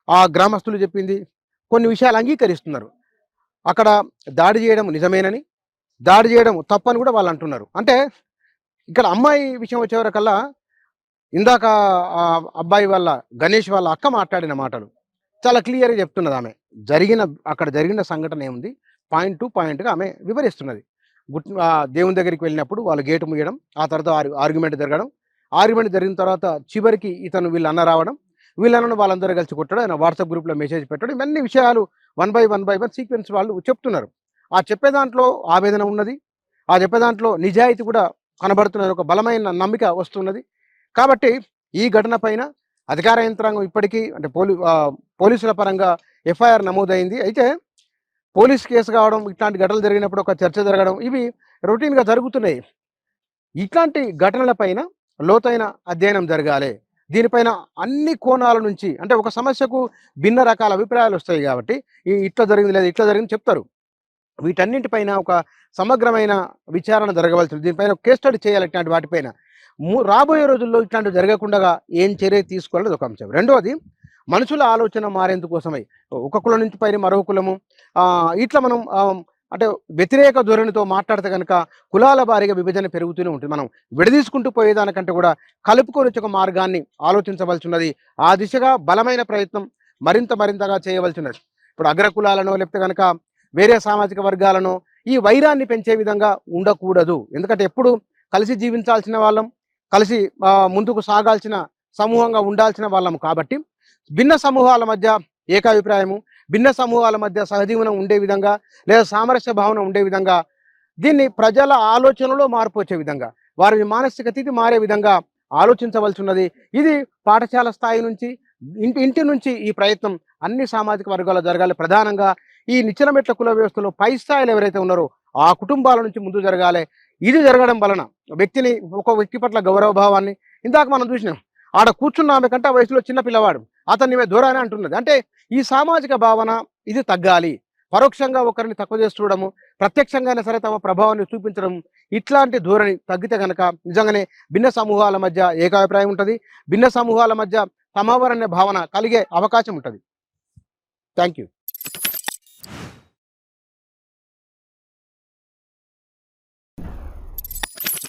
ఆ గ్రామస్తులు చెప్పింది కొన్ని విషయాలు అంగీకరిస్తున్నారు. అక్కడ దాడి చేయడం నిజమేనని, దాడి చేయడం తప్పని కూడా వాళ్ళు అంటున్నారు. అంటే ఇక్కడ అమ్మాయి విషయం వచ్చేవరకల్లా ఇందాక అబ్బాయి వాళ్ళ గణేష్ వాళ్ళ అక్క మాట్లాడిన మాటలు చాలా క్లియర్గా చెప్తున్నది. ఆమె అక్కడ జరిగిన సంఘటన ఏముంది పాయింట్ టు పాయింట్గా ఆమె వివరిస్తున్నది. దేవుని దగ్గరికి వెళ్ళినప్పుడు వాళ్ళు గేటు ముయ్యడం, ఆ తర్వాత ఆర్గ్యుమెంట్ జరిగిన తర్వాత చివరికి ఇతను వీళ్ళన్న రావడం, వీళ్ళను వాళ్ళందరూ కలిసి కొట్టడం, ఆయన వాట్సాప్ గ్రూప్లో మెసేజ్ పెట్టడం, ఇవన్నీ విషయాలు 1 by 1 సీక్వెన్స్ వాళ్ళు చెప్తున్నారు. ఆ చెప్పే దాంట్లో ఆవేదన ఉన్నది, ఆ చెప్పే దాంట్లో నిజాయితీ కూడా కనబడుతున్నది, ఒక బలమైన నమ్మిక వస్తున్నది. కాబట్టి ఈ ఘటన పైన అధికార యంత్రాంగం ఇప్పటికీ అంటే పోలీసుల పరంగా ఎఫ్ఐఆర్ నమోదైంది. అయితే పోలీస్ కేసు కావడం, ఇట్లాంటి ఘటనలు జరిగినప్పుడు ఒక చర్చ జరగడం, ఇవి రొటీన్గా జరుగుతున్నాయి. ఇట్లాంటి ఘటనలపైన లోతైన అధ్యయనం జరగాలి. దీనిపైన అన్ని కోణాల నుంచి, అంటే ఒక సమస్యకు భిన్న రకాల అభిప్రాయాలు వస్తాయి కాబట్టి ఇట్లా జరిగింది లేదా ఇట్లా జరిగింది చెప్తారు. వీటన్నింటిపైన ఒక సమగ్రమైన విచారణ జరగవలసింది. దీనిపైన కేస్ స్టడీ చేయాలి. ఇట్లాంటి వాటిపైన రాబోయే రోజుల్లో ఇట్లాంటివి జరగకుండా ఏం చర్య తీసుకోవాలని ఒక అంశం. రెండవది, మనుషుల ఆలోచన మారేందుకోసమై ఒక కులం నుంచి పైన మరో కులము ఇట్లా మనం అంటే వ్యతిరేక ధోరణితో మాట్లాడితే కనుక కులాల వారీగా విభజన పెరుగుతూనే ఉంటుంది. మనం విడదీసుకుంటూ పోయేదానికంటే కూడా కలుపుకొని ఒక మార్గాన్ని ఆలోచించవలసి ఉన్నది. ఆ దిశగా బలమైన ప్రయత్నం మరింతగా చేయవలసి ఉన్నది. ఇప్పుడు అగ్రకులాలను లేకపోతే కనుక వేరే సామాజిక వర్గాలను ఈ వైరాన్ని పెంచే విధంగా ఉండకూడదు. ఎందుకంటే ఎప్పుడు కలిసి జీవించాల్సిన వాళ్ళం, కలిసి ముందుకు సాగాల్సిన సమూహంగా ఉండాల్సిన వాళ్ళం. కాబట్టి భిన్న సమూహాల మధ్య ఏకాభిప్రాయము, భిన్న సమూహాల మధ్య సహజీవనం ఉండే విధంగా లేదా సామరస్య భావన ఉండే విధంగా, దీన్ని ప్రజల ఆలోచనలో మార్పు వచ్చే విధంగా, వారి మానసిక స్థితి మారే విధంగా ఆలోచించవలసి ఉన్నది. ఇది పాఠశాల స్థాయి నుంచి, ఇంటి నుంచి ఈ ప్రయత్నం అన్ని సామాజిక వర్గాల్లో జరగాలి. ప్రధానంగా ఈ నిచ్చెన మెట్ల కుల వ్యవస్థలో పై స్థాయిలో ఎవరైతే ఉన్నారో ఆ కుటుంబాల నుంచి ముందు జరగాలి. ఇది జరగడం వలన ఒక వ్యక్తి పట్ల గౌరవ భావాన్ని, ఇందాక మనం చూసినాం ఆడ కూర్చున్న ఆమె కంటే వయసులో చిన్న పిల్లవాడు, అతన్ని దూరానే అంటున్నది. అంటే ఈ సామాజిక భావన ఇది తగ్గాలి. పరోక్షంగా ఒకరిని తక్కువ చేసి చూడము, ప్రత్యక్షంగానే సరే తమ ప్రభావాన్ని చూపించడం, ఇట్లాంటి ధోరణి తగ్గితే కనుక నిజంగానే భిన్న సమూహాల మధ్య ఏకాభిప్రాయం ఉంటుంది, భిన్న సమూహాల మధ్య సమావరణ భావన కలిగే అవకాశం ఉంటుంది. Thank you.